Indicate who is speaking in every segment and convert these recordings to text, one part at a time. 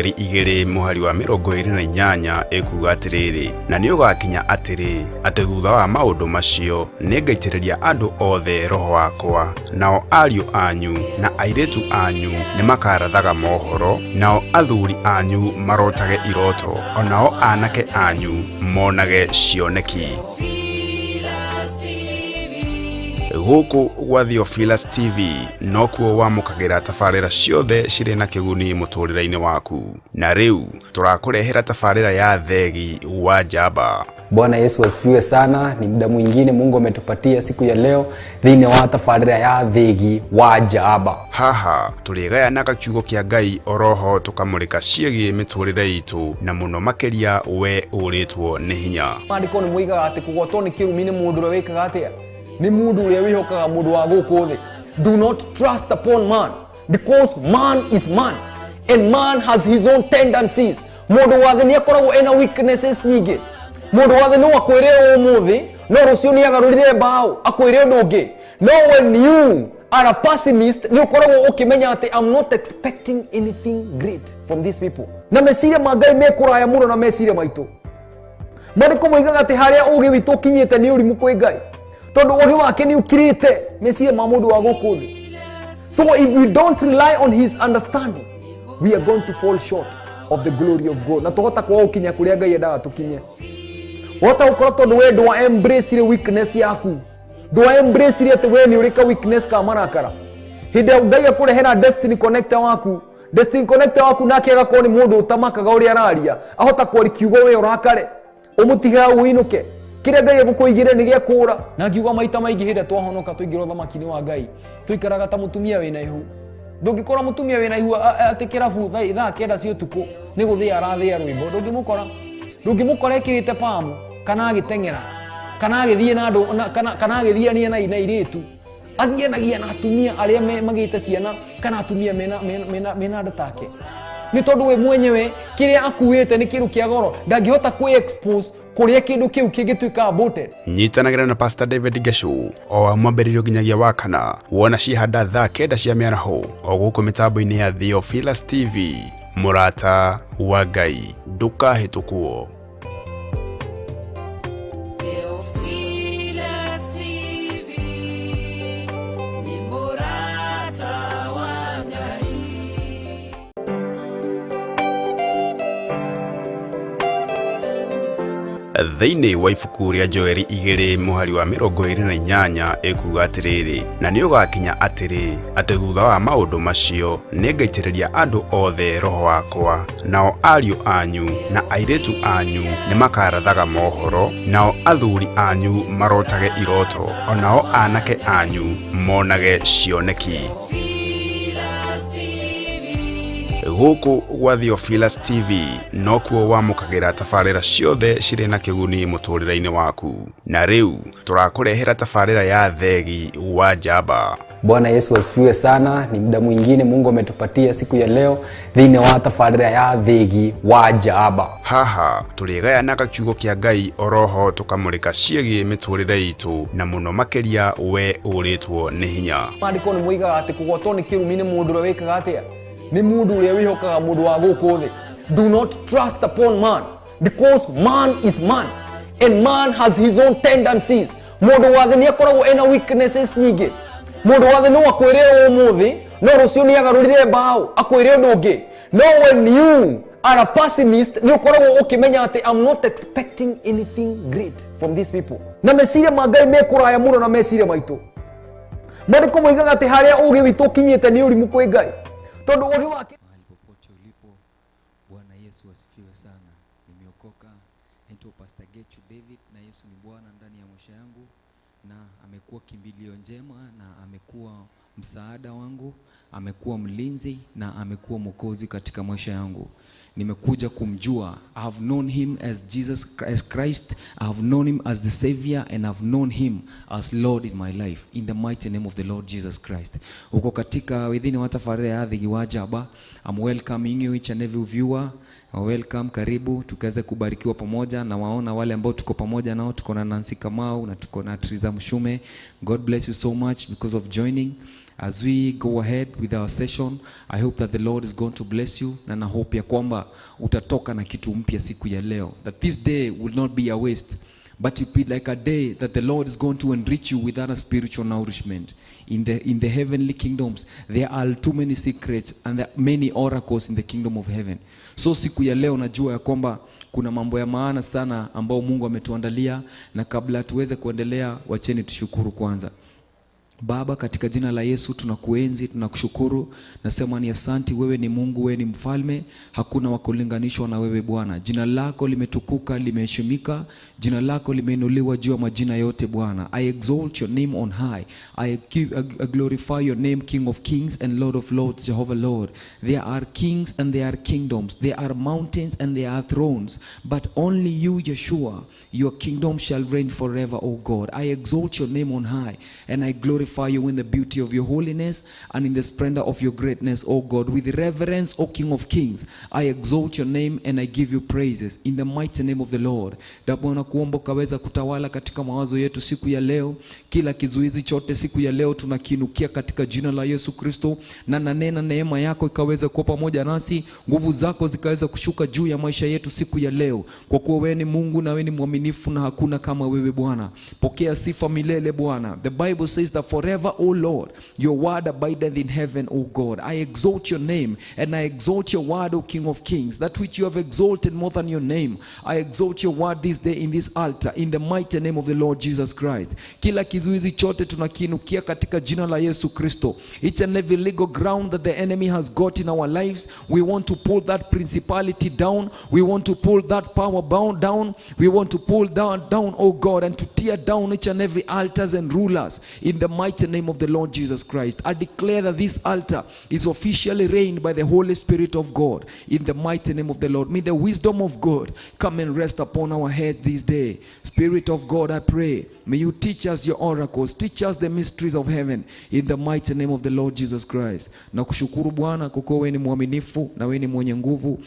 Speaker 1: igere muhari wa 28 ekuga atiriri na ni ugakinya atiri ati thutha wa maundu macio ningaitiriria andu othe roho wakwa nao ariu anyu na airetu anyu ni makarathaga mohoro nao athuri anyu marotage iroto onao anake anyu monage cioneki guku gwa Theophilus TV nokuo wamukagira tafarira ciothe ciri na kiguni muturire-ini waku na riu turakurehera tafarira ya Theegi wa Njamba.
Speaker 2: Bwana Yesu asifiwe sana. Ni muda mwingine Mungu ametupatia siku ya leo thini wa tafarira ya Theegi wa Njamba.
Speaker 1: Haha turigaya na kiugo kia Ngai oroho tukamurika ciegi miturire itu na muno makeria we uritwo ni hinya.
Speaker 2: Mandiko ni muiga ati kugotwo ni kirumi ni mundu ure wikaga atia ni mundu ure wihokaga mundu wa guku thi. Do not trust upon man because man is man and man has his own tendencies. Mundu wathe ni akoragwo ena weaknesses nyingi. Mundu wathe no akwire umuthi no rucio ni agarurire bao akwire undu ungi. No, when you are a pessimist ni ukoragwo ukimenya ati I'm not expecting anything great from these people. Na meciria mangai mekuraya muno na meciria maitu. Mandiko moigaga ati haria ugi witu kinyite ni urimu kwi Ngai. Tondu ugi wake ni ukirite meciria ma mundu wa guku thi. So if we don't rely on his understanding, we are going to fall short of the glory of God. Na tuhota kwa ukinya kuria Ngai endaga tukinye. Wota ukora tondu we do embrace the weakness yaku. Do embrace the ati we ni urika weakness ka marakara. Hinde Ngai akurehera destiny connector waku. Destiny connector waku nake agakorwo ni mundu utamakaga uri araria. Ahota kwari kiugo we urakare. Umutiga uinuke. Kire Ngai gukuigire ni gia kura. Na ngiuga maita maigi hinde twahonoka tuigiro thamaki-ini wa Ngai. Tuikaraga ta mutumia wina ihu. Ndungikora mutumia wina ihu ati kirabu thaa kenda cia utuku ni guthia arathia rwimbo. Ndungimukora ekirite pamu kana agitengera kana agithie na andu kana agithiania na iritu athienagia na atumia aria magite ciana kana atumia mena andu take. Ni tondu we mwenyewe kiria akuite ni kiru kia goro ndangihota ku expose kuria kindu kiu kingituika aborted.
Speaker 1: Nyitanagira na Pastor David Ngechu o amwambiririo nginyagia wakana wona cihanda thaa kenda cia miaraho o guku mitambo-ini ya Theophilus TV MURATA wa Ngai ndukahitukwo. Thiini wa ibuku ria Joeli igere muhari wa 28 ekuga atiriri na ni ugakinya atiri ati thutha wa maundu macio ningaitiriria andu othe roho wakwa nao ariu anyu na airetu anyu ni makarathaga mohoro nao athuri anyu marotage iroto onao anake anyu monage cioneki. Guku gwa Theophilus TV nokuo wamukagira tafarira ciothe ciri na kiguni muturire-ini waku na riu turakurehera tafarira ya Theegi wa Njamba.
Speaker 2: Bwana Yesu asifiwe sana. Ni muda mwingine Mungu ametupatia siku ya leo thini wa tafarira ya Theegi wa Njamba.
Speaker 1: Haha turigaya na kiugo kia Ngai oroho tukamurika ciegi miturire itu na muno makeria we uritwo ni hinya.
Speaker 2: Mandiko ni muiga ati kugotwo ni kirumi ni mundu ure wikaga atia ni mundu ure wihokaga mundu wa guku thi. Do not trust upon man because man is man and man has his own tendencies. Mundu wathe ni akoragwo ena weaknesses nyingi. Mundu wathe no akwire umuthi no rucio ni agarurire bao akwire undu ungi. No, when you are a pessimist ni ukoragwo ukimenya ati I'm not expecting anything great from these people. Na meciria mangai mekuraya muno na meciria maitu. Mandiko moigaga ati haria ugi witu kinyite ni urimu kwi Ngai. Tondu ugi wake
Speaker 3: mahali popote ulipo. Bwana Yesu asifiwe sana. Nimeokoka. Naitwa Pastor Ngechu David na Yesu ni Bwana ndani ya maisha yangu na amekuwa kimbilio njema na amekuwa msaada wangu, amekuwa mlinzi na amekuwa mwokozi katika maisha yangu. Nimekuja kumjua. I have known him as Jesus Christ. I have known him as the Savior and I have known him as Lord in my life. In the mighty name of the Lord Jesus Christ. Uko katika within wa tafarira ya Theegi wa Njamba. I'm welcoming you each and every viewer. Welcome, karibu tukaweze kubarikiwa pamoja na waona wale ambao tuko pamoja nao. Tuko na Nancy Kamau na tuko na Triza Mshume. God bless you so much because of joining. As we go ahead with our session, I hope that the Lord is going to bless you, na hope ya kwamba utatoka na kitu mpya siku ya leo. That this day will not be a waste, but it will be like a day that the Lord is going to enrich you with other spiritual nourishment. In the heavenly kingdoms, there are too many secrets and there are many oracles in the kingdom of heaven. So siku ya leo najua ya kwamba kuna mambo ya maana sana ambao Mungu ametuandalia, na kabla tuweze kuendelea, wacheni tushukuru kwanza. Baba, katika jina la Yesu tunakuenzi, tunakushukuru. Nasema ni asante, wewe ni Mungu, wewe ni mfalme, hakuna wa kulinganishwa na wewe Bwana. Jina lako limetukuka, limeheshimika, jina lako limeinuliwa juu ya majina yote Bwana. I exalt your name on high. I glorify your name, King of kings and Lord of lords, Jehovah Lord. There are kings and there are kingdoms, there are mountains and there are thrones, but only you, Yeshua, your kingdom shall reign forever, O God. I exalt your name on high, and I glorify you in the beauty of your holiness and in the splendor of your greatness, O God. With reverence, O King of kings, I exalt your name and I give you praises in the mighty name of the Lord. Bwana, kuomba kaweza kutawala katika mawazo yetu siku ya leo. Kila kizuizi chote siku ya leo tunakinukia katika jina la Yesu Kristo, na nanena neema yako ikaweza kuwa pamoja nasi, nguvu zako zikaweza kushuka juu ya maisha yetu siku ya leo, kwa kuwa wewe ni Mungu na wewe ni mwaminifu na hakuna kama wewe Bwana. Pokea sifa milele Bwana. The Bible says that forever, O Lord, your word abideth in heaven, O God. I exalt your name and I exalt your word, O King of kings, that which you have exalted more than your name. I exalt your word this day in this altar, in the mighty name of the Lord Jesus Christ. Kila kizuizi chote tunakinukia katika jina la Yesu Kristo. Each and every legal ground that the enemy has got in our lives, we want to pull that principality down. We want to pull that power bound down. We want to pull down, oh God, and to tear down each and every altars and rulers in the mighty name of the Lord Jesus Christ. I declare that this altar is officially reigned by the Holy Spirit of God in the mighty name of the Lord. May the wisdom of God come and rest upon our heads this day. Spirit of God, I pray, may you teach us your oracles, teach us the mysteries of heaven in the mighty name of the Lord Jesus Christ. Na kushukuru Bwana kwa kuwa wewe ni mwaminifu na wewe ni mwenye nguvu,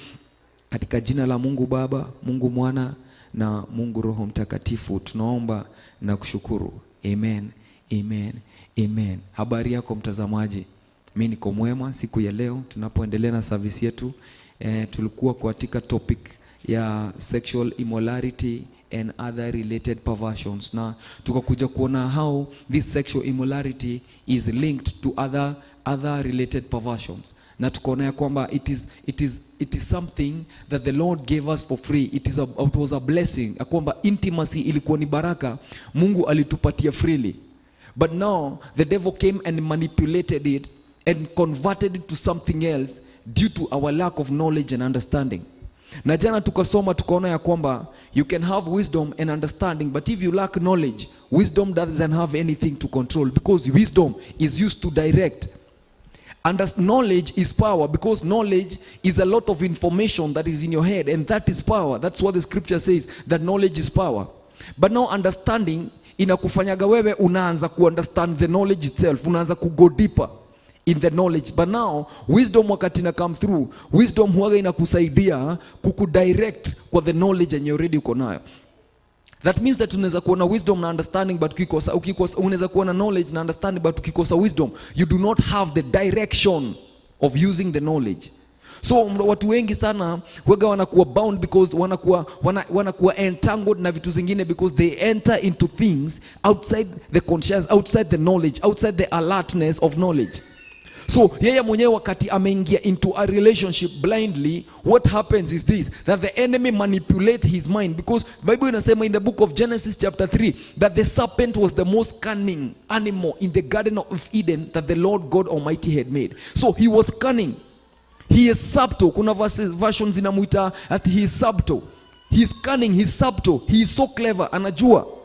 Speaker 3: katika jina la Mungu Baba, Mungu Mwana na Mungu Roho Mtakatifu tunaomba na kushukuru. Amen. Amen. Amen. Habari yako mtazamaji? Mimi niko mwema siku ya leo tunapoendelea na service yetu. Tulikuwa katika topic ya sexual immorality and other related perversions, na tukakuja kuona how this sexual immorality is linked to other related perversions, na tukaona ya kwamba it is something that the Lord gave us for free. It was a blessing. Kwamba intimacy ilikuwa ni baraka Mungu alitupatia freely. But now the devil came and manipulated it and converted it to something else due to our lack of knowledge and understanding. Na jana tukasoma tukaona ya kwamba you can have wisdom and understanding, but if you lack knowledge, wisdom doesn't have anything to control, because wisdom is used to direct. And knowledge is power, because knowledge is a lot of information that is in your head, and that is power. That's what the scripture says, that knowledge is power. But now understanding inakufanyaga wewe unaanza understand the knowledge itself, unaanza go deeper in the knowledge. But now wisdom wakati na come through, wisdom huwaga inakusaidia kukudirect kwa the knowledge yenye already uko nayo. That means that unaweza kuwa na wisdom na understanding but ukikosa unaweza kuwa na knowledge na understanding but ukikosa wisdom, you do not have the direction of using the knowledge. So watu wengi sana huwaga wanakuwa bound because wanakuwa entangled na vitu zingine, because they enter into things outside the conscience, outside the knowledge, outside the alertness of knowledge. So yeye mwenyewe wakati ameingia into a relationship blindly, what happens is this, that the enemy manipulates his mind, because Bible inasema in the book of Genesis chapter 3 that the serpent was the most cunning animal in the garden of Eden that the Lord God Almighty had made. So he was cunning. He is subtle. Kuna versions inamuita that he is subtle. He is cunning, he is subtle. He is so clever, anajua.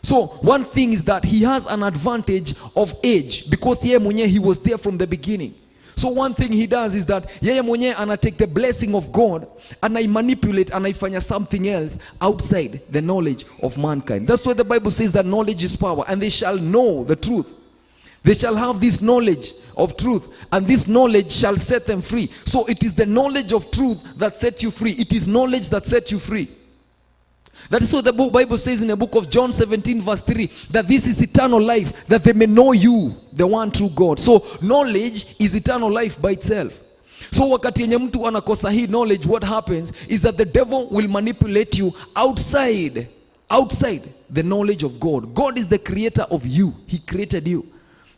Speaker 3: So one thing is that he has an advantage of age, because yeye mwenyewe he was there from the beginning. So one thing he does is that yeye mwenyewe anatake the blessing of God and I manipulate and I find something else outside the knowledge of mankind. That's why the Bible says that knowledge is power, and they shall know the truth. They shall have this knowledge of truth, and this knowledge shall set them free. So it is the knowledge of truth that sets you free. It is knowledge that sets you free.
Speaker 2: That is what the Bible says in the book of John 17 verse 3, that this is eternal life, that they may know you, the one true God. So knowledge is eternal life by itself. So wakati yenye mtu anakosa hii knowledge, what happens is that the devil will manipulate you outside the knowledge of God. God is the creator of you. He created you.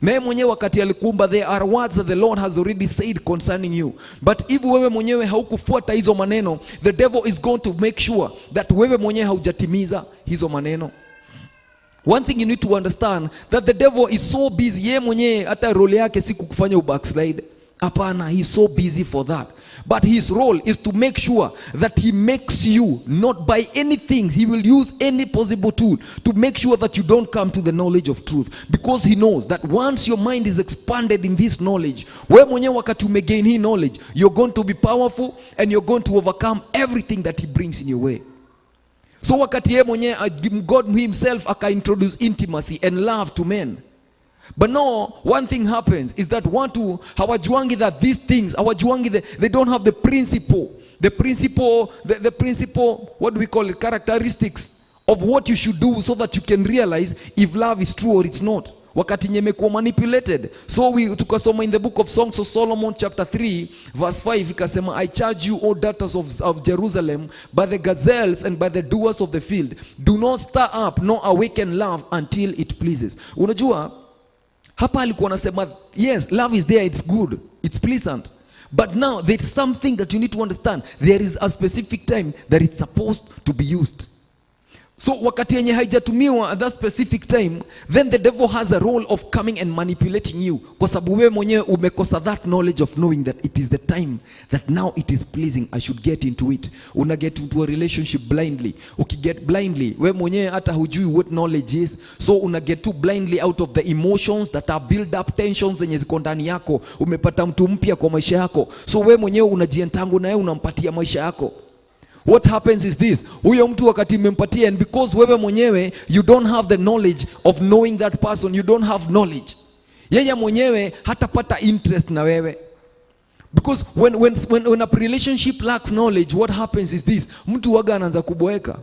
Speaker 2: Na mwenyewe wakati alikuumba, there are words that the Lord has already said concerning you. But if wewe mwenyewe haukufuata hizo maneno, the devil is going to make sure that wewe mwenyewe haujatimiza hizo maneno. One thing you need to understand, that the devil is so busy, yeye mwenyewe hata role yake si kukufanya ubackslide. Hapana, he's so busy for that. But his role is to make sure that he makes you not by anything. He will use any possible tool to make sure that you don't come to the knowledge of truth. Because he knows that once your mind is expanded in this knowledge, wewe mwenyewe wakati umegain hii knowledge, you're going to be powerful and you're going to overcome everything that he brings in your way. So wakati yeye mwenyewe God himself aka-introduce intimacy and love to men. But no, one thing happens is that hawajuangi that these things, they don't have the principle, what do we call it, characteristics of what you should do so that you can realize if love is true or it's not. Wakati nyemekuwa manipulated. So tukasoma in the book of Songs of Solomon chapter 3 verse 5, ikasema, I charge you, O daughters of Jerusalem, by the gazelles and by the doers of the field, do not stir up nor awaken love until it pleases. Unajua hapa alikuwa anasema, yes, love is there, it's good, it's pleasant. But now there's something that you need to understand. There is a specific time that it's supposed to be used. So wakati yenye haijatumiwa at that specific time, then the devil has a role of coming and manipulating you. Kwa sababu wewe mwenyewe umekosa that knowledge of knowing that it is the time that now it is pleasing, I should get into it. Una get into a relationship blindly. Ukiget blindly, wewe mwenyewe hata hujui what knowledge is. So una get too blindly out of the emotions that are build up, tensions zenye ziko ndani yako. Umepata mtu mpya kwa maisha yako. So wewe mwenyewe unajientangu naye, unampatia maisha yako. What happens is this, huyo mtu wakati umempatia, and because wewe mwenyewe you don't have the knowledge of knowing that person, you don't have knowledge, yeye mwenyewe hatapata interest na wewe. Because when a relationship lacks knowledge, what happens is this, mtu waga anaanza kuboeka.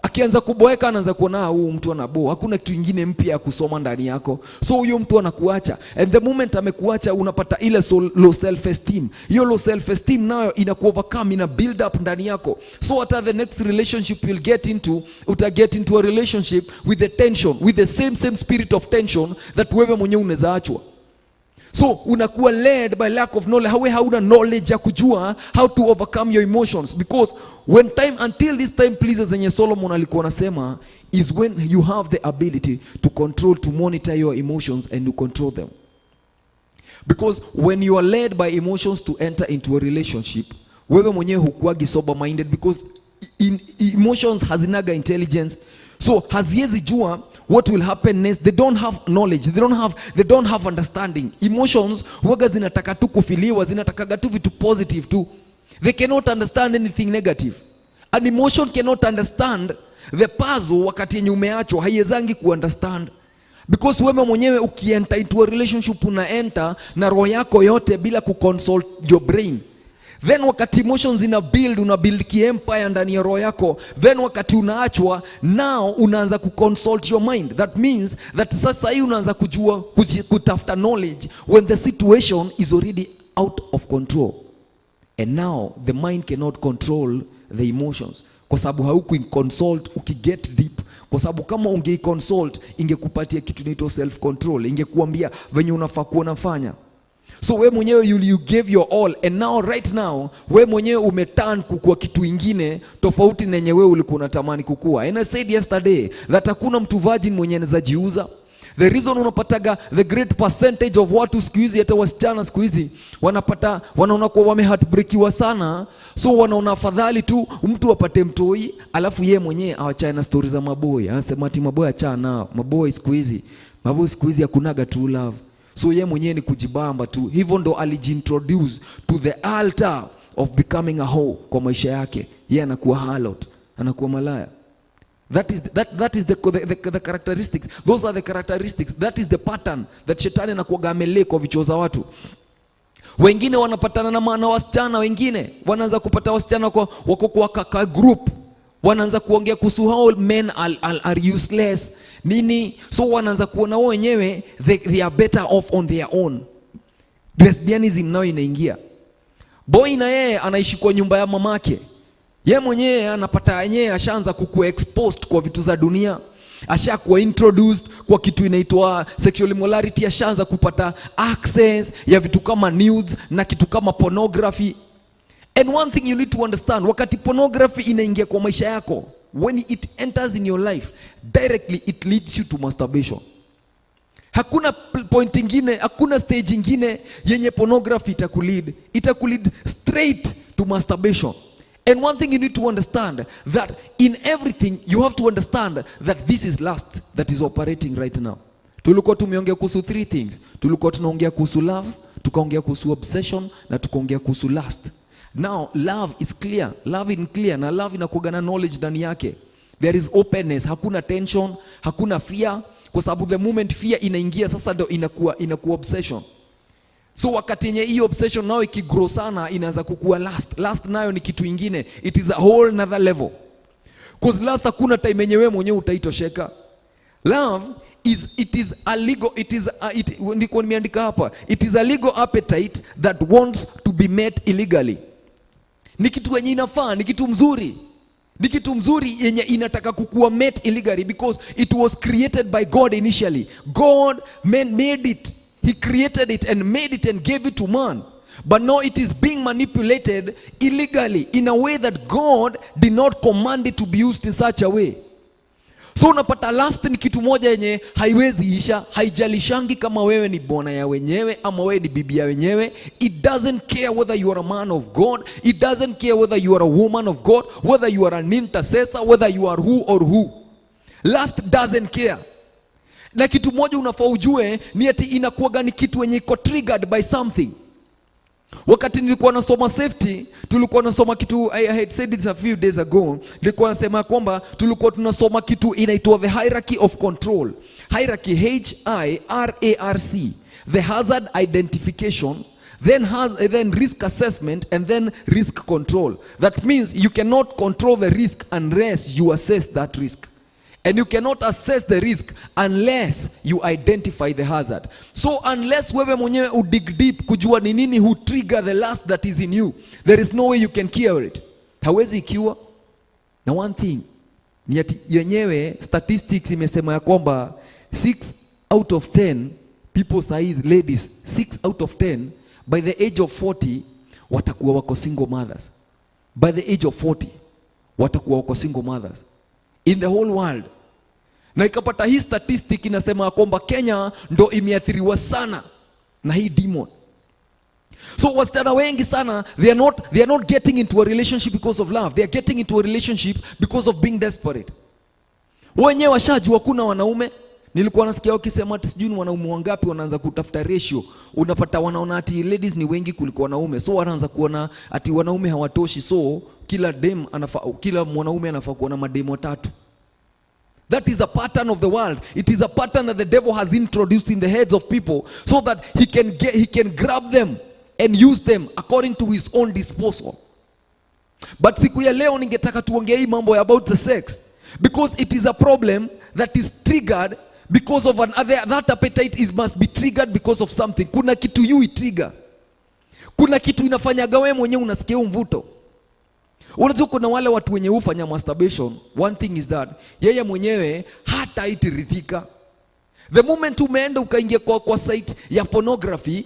Speaker 2: Akianza kuboeka anaanza kuona huu mtu anabo, hakuna kitu kingine mpya ya kusoma ndani yako. So huyo mtu anakuacha, and the moment amekuacha unapata ile low self esteem. Hiyo low self esteem nayo inakuovercome, ina build up ndani yako. So at the next relationship you'll get into, get into a relationship with the tension, with the same spirit of tension that wewe mwenyewe unaweza achwa. So unakuwa led by lack of knowledge. Hauna knowledge ya kujua how to overcome your emotions. Because when time, until this time pleases, zenye Solomon alikuwa anasema, is when you have the ability to control, to monitor your emotions and to control them. Because when you are led by emotions to enter into a relationship, wewe mwenyewe hukuagi sober minded, because emotions hazinaga intelligence. So haziezi jua what will happen next. They don't have knowledge, they don't have understanding. Emotions huwaga zinataka tu kufiliwa, zinatakaga tu vitu positive tu. They cannot understand anything negative. An emotion cannot understand the puzzle wakati yenye umeachwa, haiwezangi kuunderstand. Because wewe mwenyewe ukienta into a relationship, unaenta na roho yako yote bila kuconsult your brain. Then wakati emotions una build ki-empire ndani ya roho yako, then wakati unaachwa, now unaanza kuconsult your mind. That means that sasa hii unaanza kutafuta knowledge when the situation is already out of control. And now the mind cannot control the emotions. Kwa sababu hauku-consult ukiget deep. Kwa sababu kama unge-consult ingekupatia kitu inaitwa self control, ingekuambia venye unafaa kuwa unafanya. So we mwenyewe you gave your all, and now right now we mwenyewe umeturn kukua kitu ingine tofauti na yenye wewe ulikuwa unatamani kukua. And I said yesterday that hakuna mtu virgin mwenye anaweza jiuza. The reason unapataga the great percentage of watu siku hizi, hata wasichana siku hizi wanaona kwa wameheartbreakiwa sana, so wanaona afadhali tu mtu apate mtoi alafu yeye mwenyewe awachane na stories za maboy. Anasema ati maboy achana nao, maboy siku hizi hakunaga true love. So ye mwenyewe ni kujibamba tu. Hivyo ndo alijiintroduce to the altar of becoming a hoe kwa maisha yake. Ye anakuwa harlot, anakuwa malaya. That is the characteristics. Those are the characteristics. That is the pattern that shetani anakuwa amele kwa vichwa za watu. Wengine wanapatana na wasichana, wengine wanaanza kupata wasichana wako kwa group.
Speaker 3: Wanaanza kuongea kuhusu how men are useless nini, so wanaanza kuona wao wenyewe they are better off on their own. Lesbianism nao inaingia. Boy na yeye anaishi kwa nyumba ya mamake, yeye mwenyewe anapata yenyewe ashaanza kukuwa exposed kwa vitu za dunia, ashakuwa introduced kwa kitu inaitwa sexual immorality, ashaanza kupata access ya vitu kama nudes na kitu kama pornography. And one thing you need to understand, wakati pornography inaingia kwa maisha yako, when it enters in your life, directly it leads you to masturbation. Hakuna point ingine, hakuna stage ingine yenye pornography itakulead straight to masturbation. And one thing you need to understand, that in everything you have to understand that this is lust that is operating right now. Tulikuwa tumeongea kuhusu 3 things. Tulikuwa tunaongea kuhusu love, tukaongea kuhusu obsession, na tukaongea kuhusu lust. Now love is clear, love is clear, na love inakuwa na knowledge ndani yake. There is openness, hakuna tension, hakuna fear, kwa sababu the moment fear inaingia sasa ndio inakuwa obsession. So wakati yenye hiyo obsession nao ikigrow sana inaanza kukua lust. Lust nayo ni kitu ingine, it is a whole another level. Because lust hakuna time yenye wewe mwenyewe utaitosheka. Love it is a legal appetite that wants to be met illegally. Ni kitu yenye inafaa, ni kitu mzuri. Ni kitu mzuri yenye inataka kukua met illegally because it was created by God initially. God made it. He created it and made it and gave it to man. But now it is being manipulated illegally in a way that God did not command it to be used in such a way. So unapata lust ni kitu moja yenye haiwezi isha, haijalishangi kama wewe ni bwana ya wenyewe ama wewe ni bibi ya wenyewe. It doesn't care whether you are a man of God, it doesn't care whether you are a woman of God, whether you are an intercessor, whether you are who or who. Lust doesn't care. Na kitu moja unafaa ujue ni ati inakuwa ni kitu yenye iko triggered by something. Wakati nilikuwa nasoma safety, tulikuwa nasoma kitu, I had said it a few days ago, nilikuwa nasema kwamba tulikuwa tunasoma kitu inaitwa the hierarchy of control. Hierarchy, HIRARC, the hazard identification, then risk assessment, and then risk control. That means you cannot control the risk unless you assess that risk. And you cannot assess the risk unless you identify the hazard. So unless wewe mwenyewe udig deep kujua ni nini who trigger the lust that is in you, there is no way you can cure it. Hawezi ikiwa. Na one thing ni ati yenyewe statistics imesema ya kwamba 6 out of 10 people size ladies, 6 out of 10 by the age of 40 watakuwa wako single mothers. By the age of 40 watakuwa wako single mothers in the whole world. Na ikapata hii statistic inasema kwamba Kenya ndo imeathiriwa sana na hii demon. So wasichana wengi sana they are not getting into a relationship because of love. They are getting into a relationship because of being desperate. Wenyewe washajua kuna wanaume. Nilikuwa nasikia wakisema ati sijui wanaume wangapi wanaanza kutafuta ratio. Unapata wanaona ati ladies ni wengi kuliko wanaume. So wanaanza kuona ati wanaume hawatoshi, so kila mwanaume anafaa kuwa na mademo 3. That is a pattern of the world. It is a pattern that the devil has introduced in the heads of people so that he can grab them and use them according to his own disposal. But siku ya leo ningetaka tuongee hii mambo about the sex, because it is a problem that is triggered because of that appetite must be triggered because of something. Kuna kitu you trigger. Kuna kitu inafanyaga wewe mwenyewe unasikia mvuto. Unajua kuna wale watu wenye hufanya masturbation, one thing is that yeye mwenyewe hata itiridhika. The moment umeenda ukaingia kwa site ya pornography,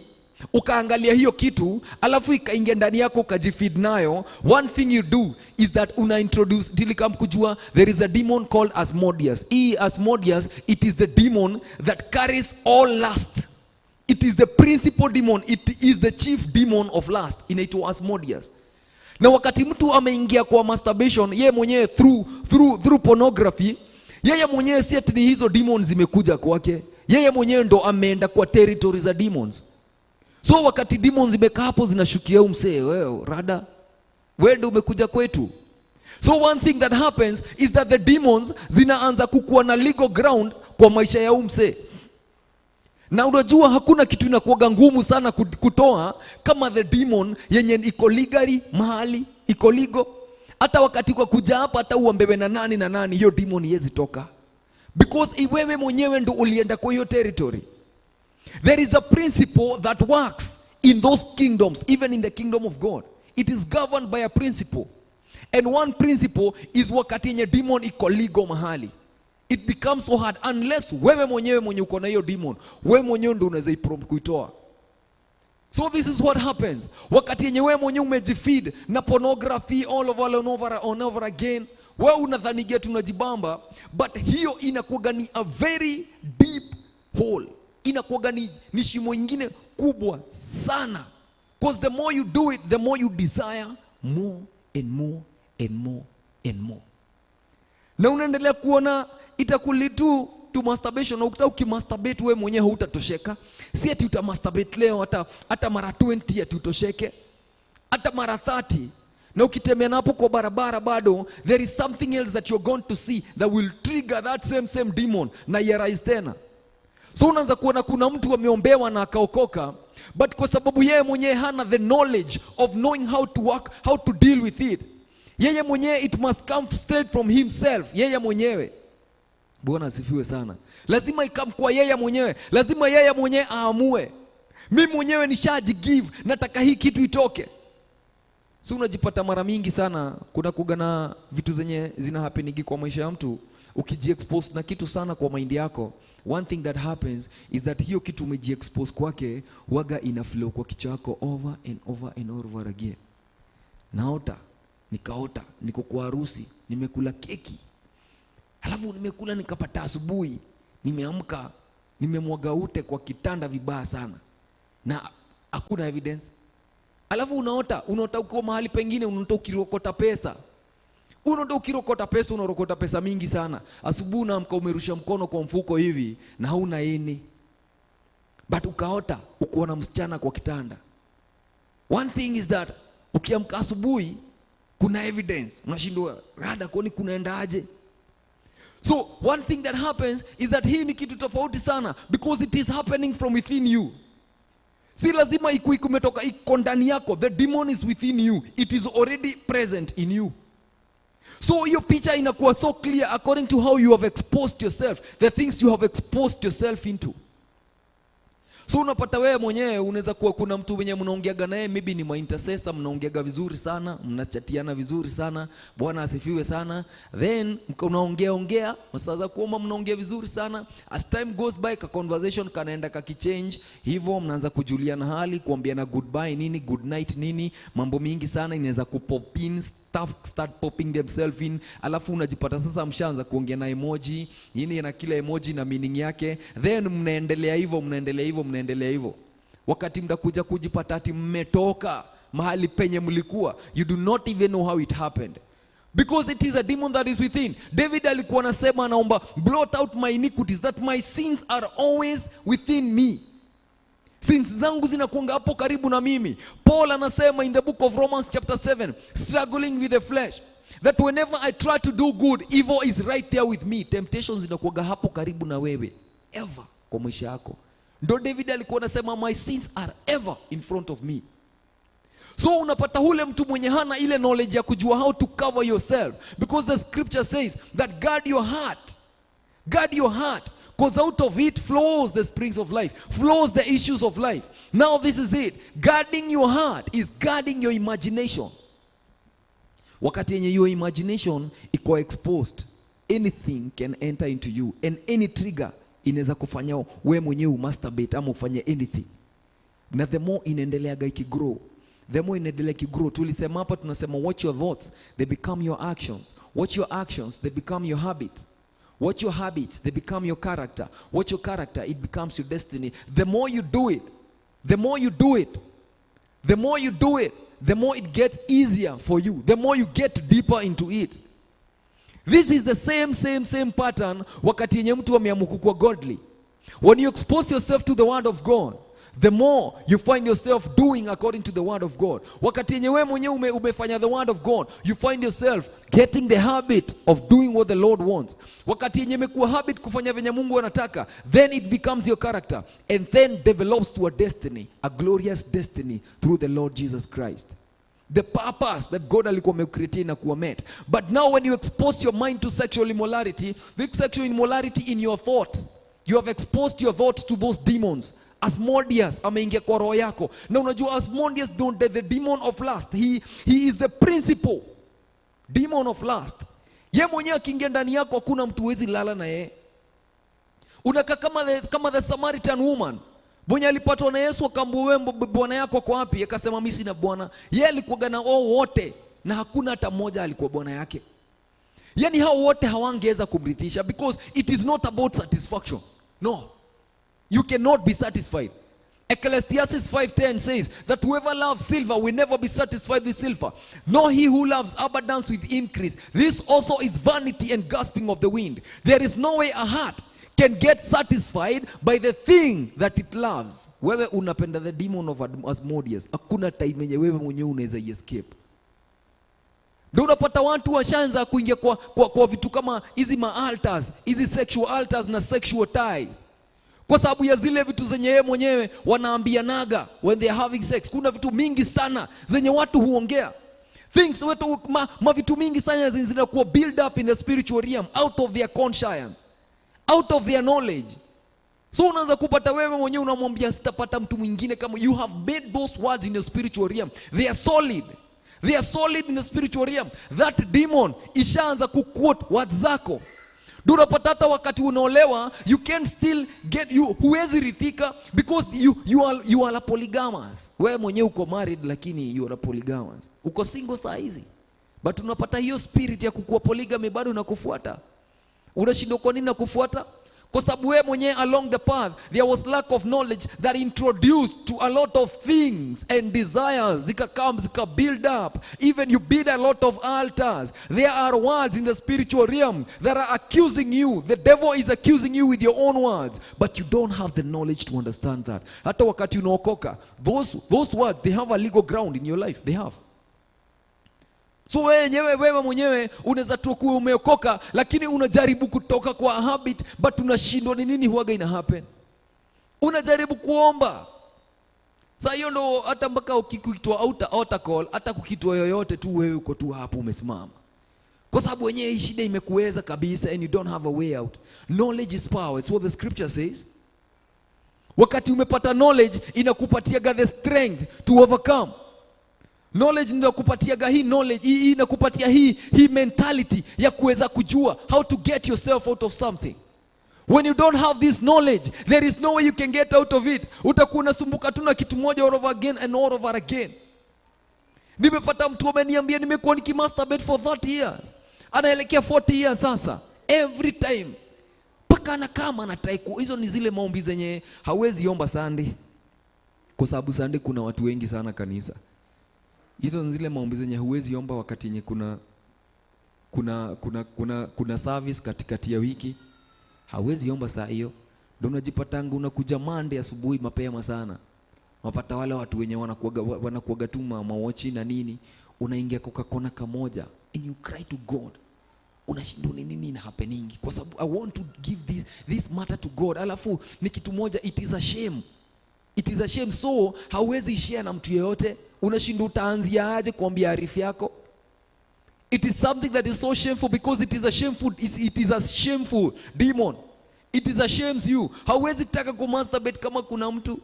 Speaker 3: ukaangalia hiyo kitu, alafu ikaingia ndani yako ukajifeed nayo, one thing you do is that una introduce dilikam kujua there is a demon called Asmodeus. Asmodeus, it is the demon that carries all lust. It is the principal demon, it is the chief demon of lust. Inaitwa Asmodeus. Na wakati mtu ameingia kwa masturbation, yeye mwenyewe through pornography, yeye mwenyewe si ati hizo demons zimekuja kwake. Yeye mwenyewe ndo ameenda kwa territory za demons. So wakati demons zimekaa hapo zinashukia msee, wewe rada, wewe ndo umekuja kwetu. So one thing that happens is that the demons zinaanza kukua na legal ground kwa maisha ya msee. Na unajua hakuna kitu inakuwa ngumu sana kutoa kama the demon yenye iko legally mahali iko legal,
Speaker 2: hata wakati kwa kuja hapa hata uambewe na nani hiyo demon yezi toka, because wewe mwenyewe ndo ulienda kwa hiyo territory. There is a principle that works in those kingdoms, even in the kingdom of God. It is governed by a principle, and one principle is wakati yenye demon iko legal mahali, it becomes so hard unless wewe mwenyewe mwenye uko na hiyo demon, wewe mwenyewe ndo unaweza kuitoa. So this is what happens wakati yenye wewe mwenyewe umejifeed na pornography all over again. Wewe unadhani getu unajibamba, but hiyo inakuwa ni a very deep hole, inakuwa ni shimo ingine kubwa sana, because the more you do it, the more you desire more and more and more and more, na unaendelea kuona itakulitu to masturbation. Na ukitaka ukimasturbate wewe mwenyewe hutatosheka. Si eti utamasturbate leo hata mara 20 ati utosheke, hata mara 30. Na ukitembea hapo kwa barabara bado there is something else that you're going to see that will trigger that same demon na arise tena. So unaanza kuona kuna mtu ameombewa na akaokoka, but kwa sababu yeye mwenyewe hana the knowledge of knowing how to work, how to deal with it. Yeye mwenyewe, it must come straight from himself. Yeye mwenyewe. Bwana asifiwe sana. Lazima ikam kwa yeye mwenyewe. Lazima yeye mwenyewe aamue. Mimi mwenyewe nishajigive, nataka hii kitu itoke. So unajipata mara mingi sana kuna kugana vitu zenye zina happenigi kwa maisha ya mtu. Ukijiexpose na kitu sana kwa mind yako, one thing that happens is that hiyo kitu umejiexpose kwake waga ina flow kwa kichwa chako over and over and over again. Nikaota niko kwa harusi, nimekula keki, halafu nimekula nikapata asubuhi nimeamka nimemwaga ute kwa kitanda vibaya sana na hakuna evidence. Halafu unaota uko mahali pengine, unaota ukirokota pesa. Unarokota pesa mingi sana. Asubuhi unaamka umerusha mkono kwa mfuko hivi na hauna ini, but ukaota uko na msichana kwa kitanda. One thing is that ukiamka asubuhi kuna evidence, unashindwa rada kwani kunaenda aje. So one thing that happens is that hii ni kitu tofauti sana, because it is happening from within you. Si lazima ikumetoka iko ndani yako. The demon is within you. It is already present in you. So hiyo picha inakuwa so clear according to how you have exposed yourself, the things you have exposed yourself into. So unapata wewe mwenyewe unaweza kuwa kuna mtu mwenye mnaongeaga naye, maybe ni intercessor, mnaongeaga vizuri sana, mnachatiana vizuri sana, Bwana asifiwe sana. Then unaongea masaa kuomba mnaongea vizuri sana. As time goes by, ka conversation kanaenda kakichange, hivyo mnaanza kujuliana hali, kuambiana goodbye nini, good night nini, mambo mingi sana inaweza kupop in, stuff start popping themselves in. Alafu unajipata sasa mshaanza kuongea na emoji yini, na kila emoji na meaning yake. Then mnaendelea hivyo. Wakati mtakuja kujipata ati mmetoka mahali penye mlikuwa, you do not even know how it happened, because it is a demon that is within. David alikuwa anasema, anaomba, blot out my iniquities, that my sins are always within me. Sins zangu zinakuanga hapo karibu na mimi. Paul anasema in the book of Romans chapter 7, struggling with the flesh, that whenever I try to do good, evil is right there with me. Temptations zinakuanga hapo karibu na wewe ever kwa maisha yako. Ndo David alikuwa anasema, my sins are ever in front of me. So unapata hule mtu mwenye hana ile knowledge ya kujua how to cover yourself, because the scripture says that guard your heart, because out of it flows the springs of life, flows the issues of life. Now this is it. Guarding your heart is guarding your imagination. Wakati yenye your imagination iko exposed, anything can enter into you, and any trigger inaweza kufanya wewe mwenyewe umasturbate ama ufanye anything. Na the more inaendeleaga ikigrow, tulisema hapa, tunasema watch your thoughts, they become your actions. Watch your actions, they become your habits. Watch your habits, they become your character. Watch your character, it becomes your destiny. The more you do it, the more it gets easier for you. The more you get deeper into it. This is the same pattern wakati yenye mtu ameamua kuwa godly. When you expose yourself to the word of God, the more you find yourself doing according to the word of God. Wakati yenye wewe mwenyewe umefanya the word of God, you find yourself getting the habit of doing what the Lord wants. Wakati yenye imekuwa habit kufanya venye Mungu anataka, then it becomes your character, and then develops to a destiny, a glorious destiny through the Lord Jesus Christ.
Speaker 4: the purpose that God alikuwa amecreate na kuwa met. But now when you expose your mind to sexual immorality, the sexual immorality in your thoughts, you have exposed your thoughts to those demons. Asmodeus ameingia kwa roho yako. Na unajua Asmodeus, the demon of lust, he is the principal demon of lust. Ye mwenyewe akiingia ndani yako hakuna mtu wezi lala na yeye. Unakaa kama the Samaritan woman. Mwenye alipatwa na Yesu akamwambia, bwana yako kwa wapi? Akasema mimi sina bwana. Yeye alikuwa na wote na hakuna hata mmoja alikuwa bwana yake. Yani hao wote hawangeweza kumridhisha, because it is not about satisfaction. No. You cannot be satisfied. Ecclesiastes 5:10 says that whoever loves silver will never be satisfied with silver, nor he who loves abundance with increase. This also is vanity and gasping of the wind. There is no way a heart can get satisfied by the thing that it loves. Wewe unapenda the demon of Asmodeus, hakuna time yenye wewe mwenyewe unaweza escape. Ndio unapata watu washaanza kuingia kwa vitu kama hizi altars, hizi sexual altars na sexual ties. Kwa sababu ya zile vitu zenye yeye mwenyewe wanaambianaga when they are having sex. Kuna vitu mingi sana zenye watu huongea. Things vitu mingi sana zinakuwa build up in the spiritual realm out of their conscience, out of their knowledge. So unaanza kupata wewe mwenyewe unamwambia sitapata mtu mwingine kama. You have made those words in the spiritual realm. They are solid. They are solid in the spiritual realm. That demon ishaanza kuquote words zako. Ndio unapata hata wakati unaolewa you can still get huwezi rithika, because you are polygamous. Wewe mwenyewe uko married lakini you are polygamous. Uko single saa hizi, but unapata hiyo spirit ya kukuwa polygamy bado unakufuata. Unashindwa kwa nini nakufuata? Kwa sababu wewe mwenyewe along the path there was lack of knowledge that introduced to a lot of things and desires. Zika build up. Even you build a lot of altars. There are words in the spiritual realm that are accusing you. The devil is accusing you with your own words, but you don't have the knowledge to understand that. Hata wakati unaokoka, those words, they have a legal ground in your life. They have. So wewe mwenyewe unaweza tu kuwa umeokoka lakini unajaribu kutoka kwa habit, but unashindwa ni nini huaga ina happen. Unajaribu kuomba. Sasa hiyo ndo hata mpaka ukikuitwa altar call, hata kukitwa yoyote tu wewe uko tu hapo umesimama. Kwa sababu wenyewe hii shida imekuweza kabisa and you don't have a way out. Knowledge is power. It's what the scripture says. Wakati umepata knowledge inakupatia the strength to overcome. Knowledge ndio kupatiaga hii knowledge, hii inakupatia hii mentality ya kuweza kujua how to get yourself out of something. When you don't have this knowledge, there is no way you can get out of it. Utakuwa unasumbuka tu na kitu moja all over again and all over again. Nimepata mtu ameniambia nimekuwa nikimasturbate for 30 years. Anaelekea 40 years sasa. Every time. Paka anakama anataka. Hizo ni zile maombi zenye hawezi omba Sunday. Kwa sababu Sunday kuna watu wengi sana kanisa. Hizo ni zile maombi zenye huwezi omba wakati yenye kuna service katikati ya wiki. Hawezi omba saa hiyo. Ndio unajipatanga unakuja Monday asubuhi mapema sana. Unapata wale watu wenye wanakuaga tu mawachi na nini, unaingia kwa kona kamoja and you cry to God. Unashindwa ni nini ina happening? Kwa sababu I want to give this matter to God. Alafu ni kitu moja, it is a shame. It is a shame. So hauwezi share na mtu yeyote. Unashindwa utaanzia aje kuambia arifu yako. It is something that is so shameful because it is a shameful demon. It is a shames you. Hauwezi taka kumasturbate kama kuna mtu.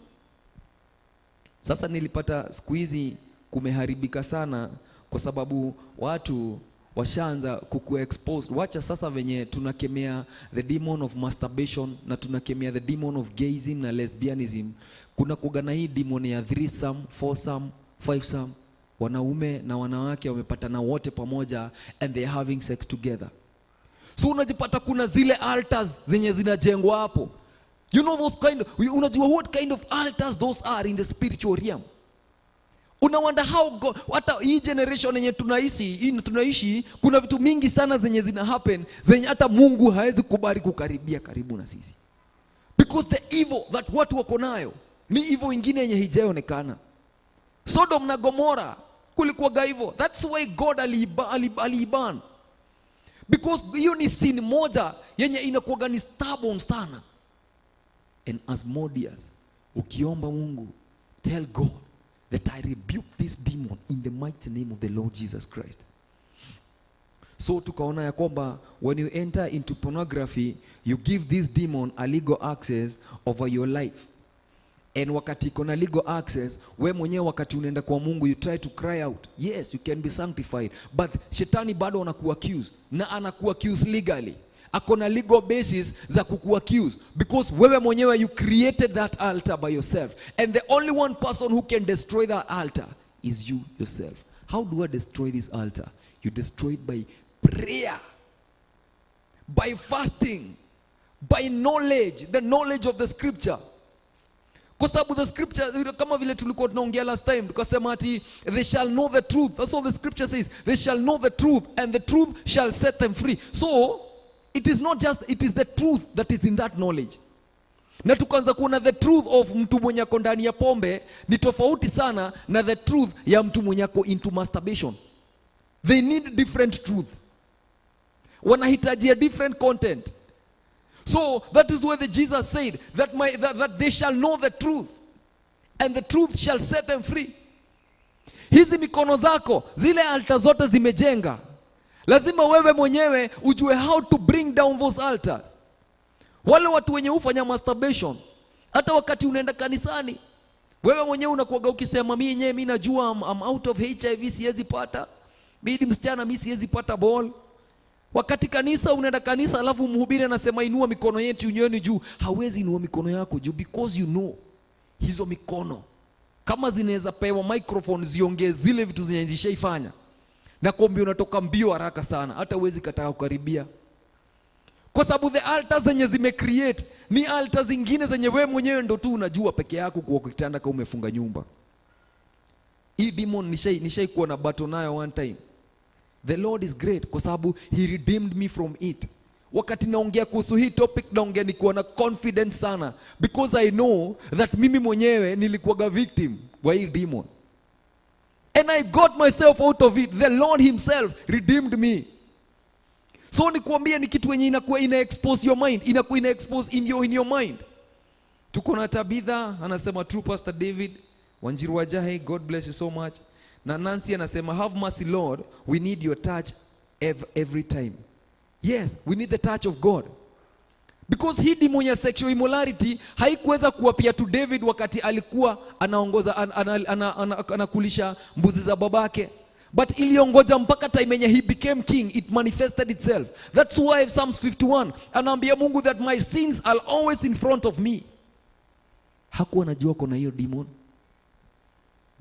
Speaker 4: Sasa nilipata siku hizi kumeharibika sana kwa sababu watu washaanza kuexposed. Wacha sasa venye tunakemea the demon of masturbation na tunakemea the demon of gayism na lesbianism. Kuna kugana hii demon ya threesome, foursome, fivesome. Wanaume na wanawake wamepatana wote pamoja and they are having sex together. So unajipata kuna zile altars zenye zinajengwa hapo. You know those unajua what kind of altars those are in the spiritual realm. Una wonder how God, hata hii generation yenye tunaishi kuna vitu mingi sana zenye zina happen zenye hata Mungu haezi kubali kukaribia karibu na sisi. Because the evil that watu wako nayo ni evil ingine yenye haijaonekana. Sodom na Gomora kulikuwa hivyo. That's why God aliban. Because hiyo ni sin moja yenye inakuwa ni stubborn sana. And Asmodeus, ukiomba Mungu, tell God that I rebuke this demon in the mighty name of the Lord Jesus Christ. So tukaona ya kwamba when you enter into pornography, you give this demon a legal access over your life. And wakati kuna legal access, we mwenyewe wakati unaenda kwa Mungu, you try to cry out. Yes, you can be sanctified. But shetani bado anakuaccuse. Na anakuaccuse legally. Akona legal basis za kukuaccuse. Because wewe mwenyewe, you created that altar by yourself. And the only one person who can destroy that altar is you yourself. How do I destroy this altar? You destroy it by prayer, by fasting, by knowledge, the knowledge of the scripture. Kwa sababu the scripture, kama vile tulikuwa tunaongea last time, tukasema ati they shall know the truth. That's what the scripture says. They shall know the truth, and the truth shall set them free. So it is not just, it is the truth that is in that knowledge. Na tukaanza kuona the truth of mtu mwenye ako ndani ya pombe ni tofauti sana na the truth ya mtu mwenye ako into masturbation. They need different truth. Wanahitaji a different content. So that is why Jesus said that that they shall know the truth, and the truth shall set them free. Hizi mikono zako, zile altar zote zimejenga. Lazima wewe mwenyewe ujue how to bring down those altars. Wale watu wenye hufanya masturbation, hata wakati unaenda kanisani, wewe mwenyewe unakuaga ukisema mimi najua I'm out of HIV, siwezi pata. Mimi msichana, mimi siwezi pata ball. Wakati kanisa, unaenda kanisa alafu mhubiri anasema inua mikono yetu unyoni juu, hawezi inua mikono yako juu because you know hizo mikono kama zinaweza pewa microphone ziongee zile vitu zenye zishaifanya, na kombi unatoka mbio haraka sana, hata huwezi kataka kukaribia. Kwa sababu the altars zenye zimecreate ni altars zingine zenye wewe mwenyewe ndo tu unajua peke yako kwa kitanda kama umefunga nyumba. Hii demon nishai kuwa na battle nayo one time. The Lord is great kwa sababu he redeemed me from it. Wakati naongea kuhusu hii topic, naongea nikuwa na confidence sana because I know that mimi mwenyewe nilikuwa victim wa hii demon. And I got myself out of it. The Lord himself redeemed me. So nikuambia ni kitu yenye inakuwa ina expose your mind, inakuwa ina expose in your mind. Tuko na Tabitha anasema true Pastor David, Wanjiru Wajahe, God bless you so much. Na Nancy anasema have mercy Lord, we need your touch every time. Yes, we need the touch of God. Because hii demon ya sexual immorality haikuweza kuapia to David wakati alikuwa anaongoza anakulisha mbuzi za babake. But iliongoja mpaka time yenye he became king, it manifested itself. That's why Psalms 51 anaambia Mungu that my sins are always in front of me. Hakuwa anajua kuna hiyo demon.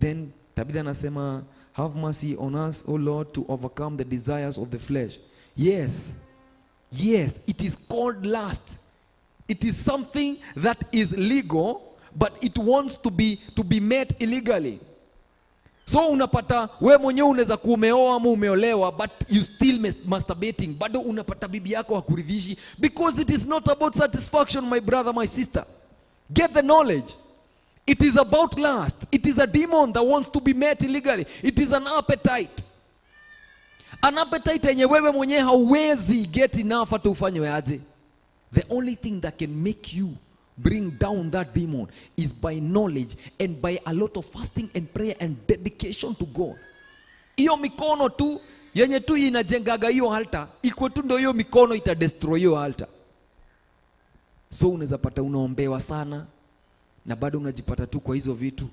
Speaker 4: Then Tabitha anasema have mercy on us, O Lord, to overcome the desires of the flesh. Yes. Yes, it is called lust. It is something that is legal, but it wants to be met illegally. So unapata we mwenyewe unaweza kuumeoa ama umeolewa, but you still masturbating. Bado unapata bibi yako hakuridhishi because it is not about satisfaction, my brother, my sister. Get the knowledge. It is about lust. It is a demon that wants to be met illegally. It is an appetite. An appetite yenye wewe mwenyewe hauwezi get enough hata ufanye aje. The only thing that can make you bring down that demon is by knowledge and by a lot of fasting and prayer and dedication to God. Iyo mikono tu yenye tu inajengaga hiyo altar, iko tu ndio hiyo mikono itadestroy hiyo altar. So unaweza pata unaombewa sana na bado unajipata tu kwa hizo vitu.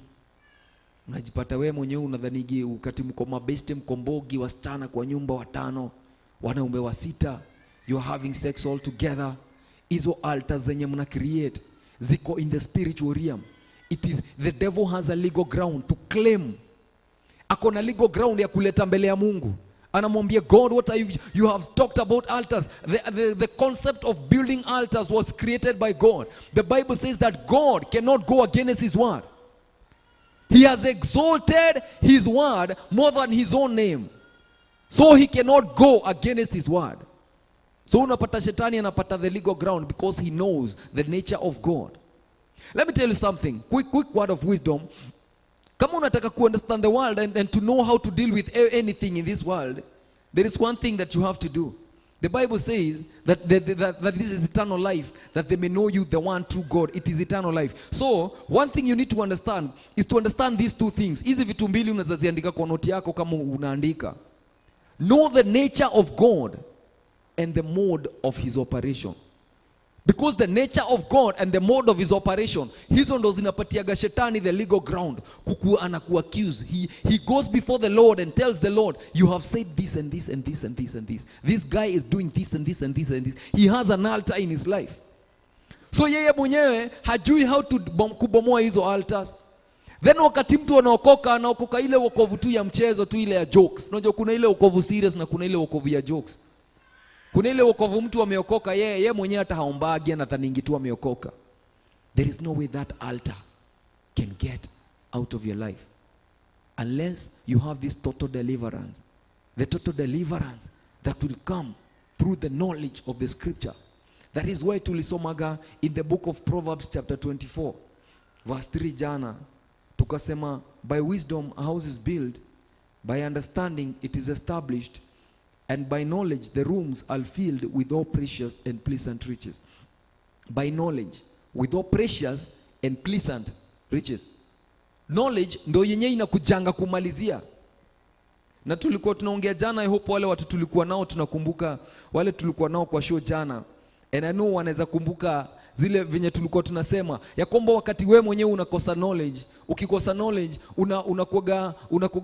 Speaker 4: Unajipata wewe mwenyewe unadhanigi wakati mko mabeste mkombogi wasichana kwa nyumba 5, wanaume 6, you are having sex all together. Hizo altars zenye mna create ziko in the spiritual realm. It is the devil has a legal ground to claim. Akona legal ground ya kuleta mbele ya Mungu. Anamwambia God, what are you have talked about altars. The concept of building altars was created by God. The Bible says that God cannot go against his word. He has exalted his word more than his own name. So he cannot go against his word. So unapata shetani anapata the legal ground because he knows the nature of God. Let me tell you something. Quick word of wisdom. Kama unataka ku understand the world and to know how to deal with anything in this world, there is one thing that you have to do. The Bible says that this is eternal life, that they may know you, the one true God. It is eternal life. So, one thing you need to understand is to understand these two things. Hizi vitu mbili unazaziandika kwa noti yako kama unaandika. Know the nature of God and the mode of his operation. Because the nature of God and the mode of his operation, hizo ndo zinapatiaga shetani the legal ground anakuaccuse. He goes before the Lord and tells the Lord, you have said this and this and this and this and this. This guy is doing this and this and this and this. He has an altar in his life. So yeye mwenyewe hajui how to kubomoa hizo altars. Then wakati mtu anaokoka ile wokovu tu ya mchezo tu, ile ya jokes. Unajua kuna ile wokovu serious na kuna ile wokovu ya jokes. Kuna ile wokovu mtu ameokoka yeye mwenyewe hata haombagi na dhaningi tu ameokoka. There is no way that altar can get out of your life unless you have this total deliverance. The total deliverance that will come through the knowledge of the scripture. That is why tulisomaga in the book of Proverbs chapter 24 verse 3 jana. Tukasema, by wisdom a house is built, by understanding it is established, and by knowledge the rooms are filled with all precious and pleasant riches. By knowledge, with all precious and pleasant riches. Knowledge ndo yenye inakujanga kumalizia. Na tulikuwa tunaongea jana, I hope wale watu tulikuwa nao tunakumbuka, wale tulikuwa nao kwa show jana. And I know wanaweza kumbuka zile venye tulikuwa tunasema ya kwamba wakati wewe mwenyewe unakosa knowledge, ukikosa knowledge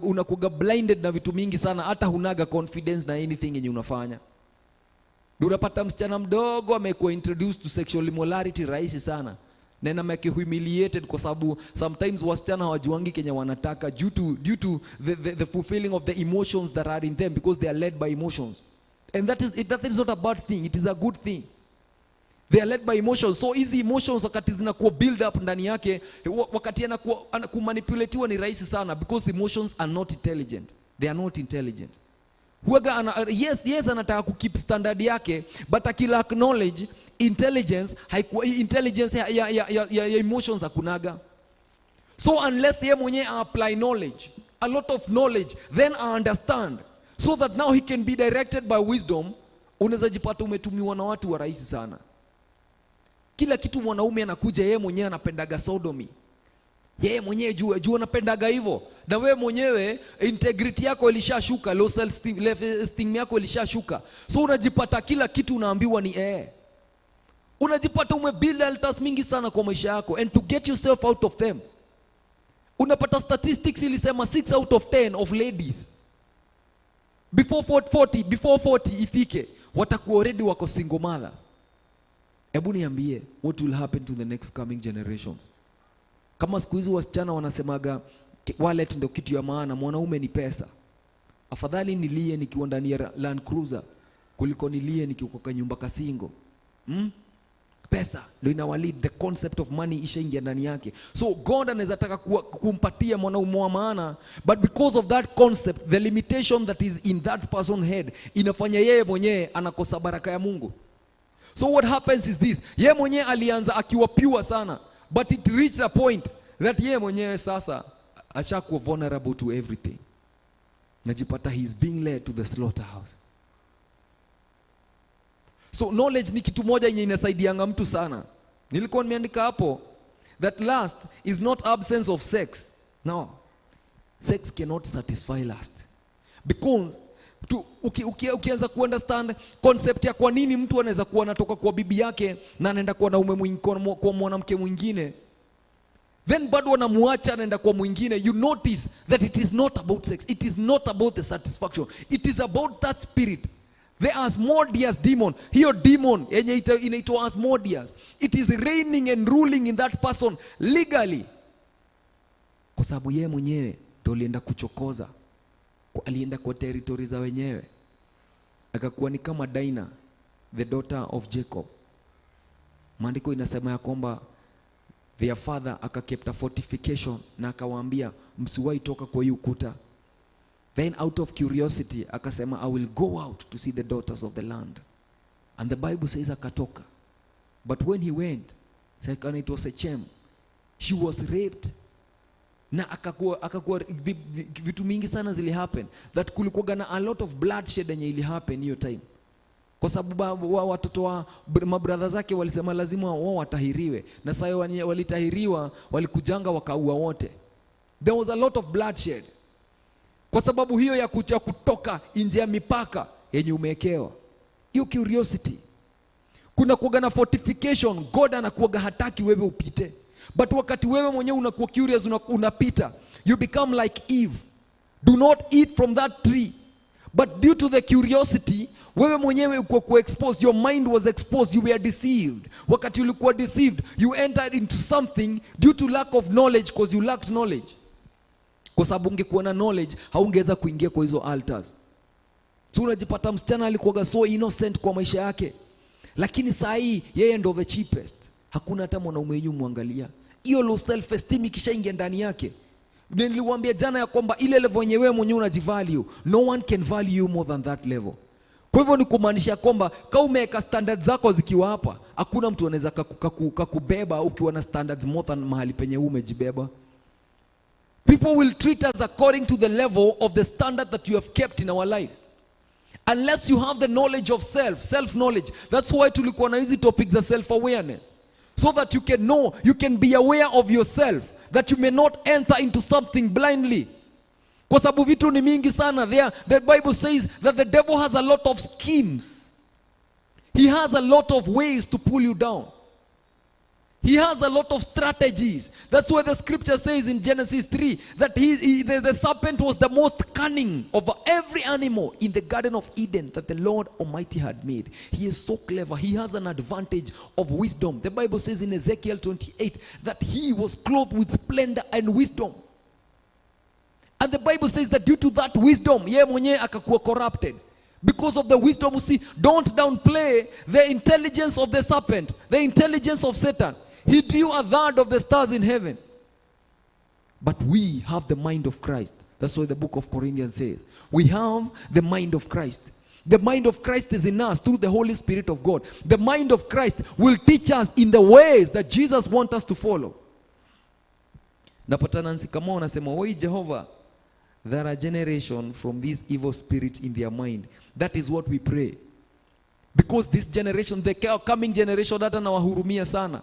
Speaker 4: unakuga blinded na vitu mingi sana, hata hunaga confidence na anything yenye unafanya. Unapata msichana mdogo amekuwa introduced to sexual immorality rahisi sana, na amekuwa humiliated kwa sababu sometimes wasichana hawajuangi Kenya wanataka due to the fulfilling of the emotions that are in them, because they are led by emotions. And that is not a bad thing, it is a good thing. They are led by emotions. So easy emotions wakati zinakuwa build up ndani yake, wakati anakumanipulatiwa ni rahisi sana, because emotions are not intelligent. They are not intelligent. Huaga yes anataka kukeep standard yake, but akila acknowledge intelligence ya emotions hakunaga. So unless ye mwenye apply knowledge, a lot of knowledge, then I understand, so that now he can be directed by wisdom, unaweza jipata umetumiwa na watu wa rahisi sana. Kila kitu mwanaume anakuja yeye mwenyewe anapendaga sodomy. Yeye mwenyewe jua anapendaga hivyo. Na wewe mwenyewe integrity yako ilishashuka, low self esteem yako ilishashuka. So unajipata kila kitu unaambiwa ni unajipata umebuild altars mingi sana kwa maisha yako, and to get yourself out of them. Unapata statistics ilisema 6 out of 10 of ladies before 40 ifike watakuwa already wako single mothers. Hebu niambie, what will happen to the next coming generations? Kama siku hizi wasichana wanasemaga wallet ndio kitu ya maana, mwanaume ni pesa. Afadhali nilie nikiwa ndani ya Land Cruiser kuliko nilie nikiwa kwa nyumba kasingo. Pesa ndio inawalead, the concept of money ishaingia ndani yake. So God anaweza taka kumpatia mwanaume wa maana, but because of that concept, the limitation that is in that person's head inafanya yeye mwenyewe anakosa baraka ya Mungu. So what happens is this, yeye mwenyewe alianza akiwa pure sana, but it reached a point that yeye mwenyewe sasa ashakuwa vulnerable to everything. Najipata he is being led to the slaughterhouse. So knowledge ni kitu moja yenye inasaidianga mtu sana. Nilikuwa nimeandika hapo that lust is not absence of sex. No. Sex cannot satisfy lust. Because ukianza kuunderstand concept ya kwa nini mtu anaweza kuwa anatoka kwa bibi yake na anaenda kwa kwa mwanamke mwingine, then bado anamuacha anaenda kwa mwingine, you notice that it is not about sex, it is not about the satisfaction, it is about that spirit, the Asmodeus demon. Hiyo demon yenye inaitwa Asmodeus, it is reigning and ruling in that person legally, kwa sababu yeye mwenyewe ndio alienda kuchokoza, alienda kwa territory za wenyewe, akakuwa ni kama Dinah, the daughter of Jacob. Maandiko inasema ya kwamba their father akakept a fortification na akawaambia msiwahi toka kwa hiyo ukuta. Then out of curiosity akasema I will go out to see the daughters of the land. And the Bible says akatoka. But when he went, second it was Shechem, she was raped. Na akakuwa vitu mingi sana zili happen, that kulikuwa na a lot of bloodshed yenye ili happen hiyo time. Kwa sababu watoto wa mabradha zake walisema lazima wao watahiriwe, na sasa walitahiriwa, walikujanga wakaua wote. There was a lot of bloodshed kwa sababu hiyo ya kutoka nje ya mipaka yenye umewekewa. Hiyo curiosity. Kuna kuwaga na fortification, God anakuwaga hataki wewe upite. But wakati wewe mwenyewe unakuwa curious, unapita, you become like Eve. Do not eat from that tree. But due to the curiosity, wewe mwenyewe uko exposed, your mind was exposed, you were deceived. Wakati ulikuwa deceived, you entered into something due to lack of knowledge, because you lacked knowledge. Kwa sababu ungekuwa na knowledge, haungeweza kuingia kwa hizo altars. So unajipata msichana alikuwa so innocent kwa maisha yake, lakini saa hii yeye ndo the cheapest. Hakuna hata mwanaume yeye muangalia. Hiyo low self esteem ikishaingia ndani yake. Niliwaambia jana ya kwamba ile level yenyewe wewe mwenyewe unajivalue, no one can value you more than that level. Kwa hivyo ni kumaanisha kwamba kama umeweka standards zako zikiwa hapa, hakuna mtu anaweza kukubeba ukiwa na standards more than mahali penye umejibeba. People will treat us according to the level of the standard that you have kept in our lives. Unless you have the knowledge of self knowledge. That's why tulikuwa na hizi topics za self awareness. So that you can know, you can be aware of yourself, that you may not enter into something blindly. Kwa sababu vitu ni mingi sana there. The Bible says that the devil has a lot of schemes. He has a lot of ways to pull you down. He has a lot of strategies. That's why the scripture says in Genesis 3 that the serpent was the most cunning of every animal in the Garden of Eden that the Lord Almighty had made. He is so clever. He has an advantage of wisdom. The Bible says in Ezekiel 28 that he was clothed with splendor and wisdom. And the Bible says that due to that wisdom, yeye mwenyewe akakuwa corrupted. Because of the wisdom, you see, don't downplay the intelligence of the serpent, the intelligence of Satan. He drew a third of the stars in heaven. But we have the mind of Christ. That's what the book of Corinthians says. We have the mind of Christ. The mind of Christ is in us through the Holy Spirit of God. The mind of Christ will teach us in the ways that Jesus wants us to follow. Napata Nancy kama wanasema, "Oi Jehovah, there are generation from this evil spirit in their mind." That is what we pray. Because this generation, the coming generation, hata nawahurumia sana.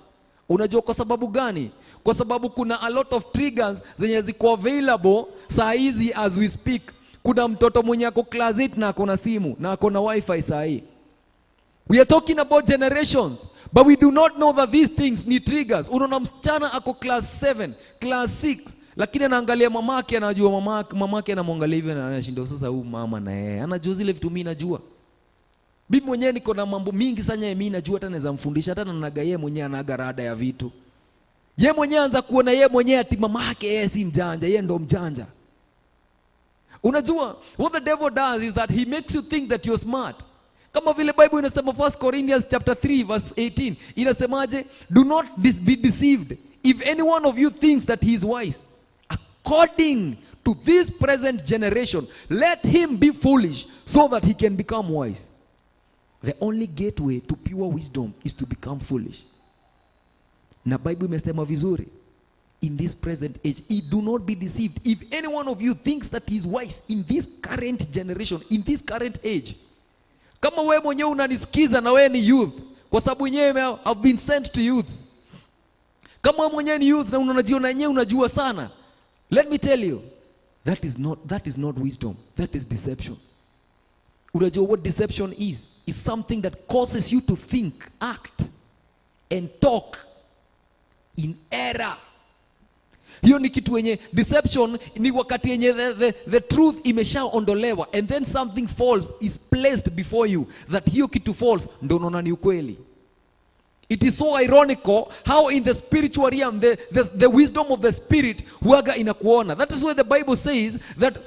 Speaker 4: Unajua kwa sababu gani? Kwa sababu kuna a lot of triggers zenye ziko available saa hizi as we speak. Kuna mtoto mwenye ako class 8 na ako na simu na ako na wifi saa hii. We are talking about generations, but we do not know that these things ni triggers. Unaona msichana ako class 7, class 6, lakini anaangalia mamake, anajua mamake anamwangalia hivi na anashinda, sasa huyu mama na yeye anajua zile vitu mimi najua. Bibi mwenyewe niko na mambo mingi sana mimi najua, hata naweza mfundisha, hata nanaga yeye mwenyewe anaga rada ya vitu. Yeye mwenyewe anza kuona yeye mwenyewe ati mamake yeye si mjanja, yeye ndo mjanja. Unajua what the devil does is that he makes you think that you're smart. Kama vile Bible inasema 1 Corinthians chapter 3 verse 18 inasemaje? Do not be deceived. If any one of you thinks that he is wise, according to this present generation, let him be foolish so that he can become wise. The only gateway to pure wisdom is to become foolish. Na Bible imesema vizuri, in this present age, do not be deceived. If any one of you thinks that he is wise in this current generation, in this current age. Kama wewe mwenyewe unanisikiza na wewe ni youth, kwa sababu wenyewe have been sent to youth. Kama wewe mwenyewe ni youth na unajiona wenyewe unajua sana, let me tell you, that is not wisdom. That is deception. Unajua what deception is? It's something that causes you to think, act, and talk in error. Hiyo ni kitu yenye deception ni wakati yenye the truth imeshaondolewa and then something false is placed before you that hiyo kitu false ndo unaona ni ukweli. It is so ironical how in the spiritual realm the wisdom of the spirit huaga inakuona. That is why the Bible says that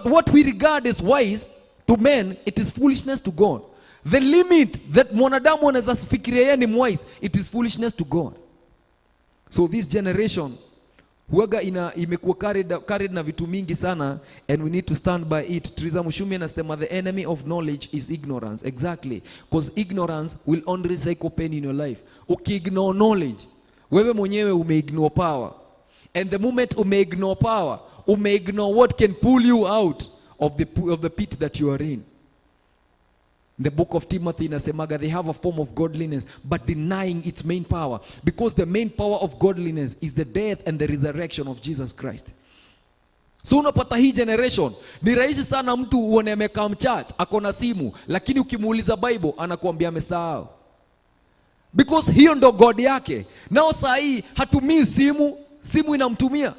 Speaker 4: what we regard as wise to men, it is foolishness to God. The limit that mwanadamu anaweza fikiria yeye ni wise, it is foolishness to God. So this generation huaga imekuwa carried na vitu mingi sana, and we need to stand by it. Triza Mushumi anasema the enemy of knowledge is ignorance. Exactly, because ignorance will only cycle pain in your life. Ukiignore knowledge, wewe mwenyewe umeignore power, and the moment umeignore power, umeignore what can pull you out of the pit that you are in. The book of Timothy inasemaga they have a form of godliness but denying its main power, because the main power of godliness is the death and the resurrection of Jesus Christ. So unapata hii generation ni rahisi sana mtu uone amekaa church ako na simu, lakini ukimuuliza Bible anakuambia amesahau, because hiyo ndo God yake. Nao saa hii hatumii simu, simu inamtumia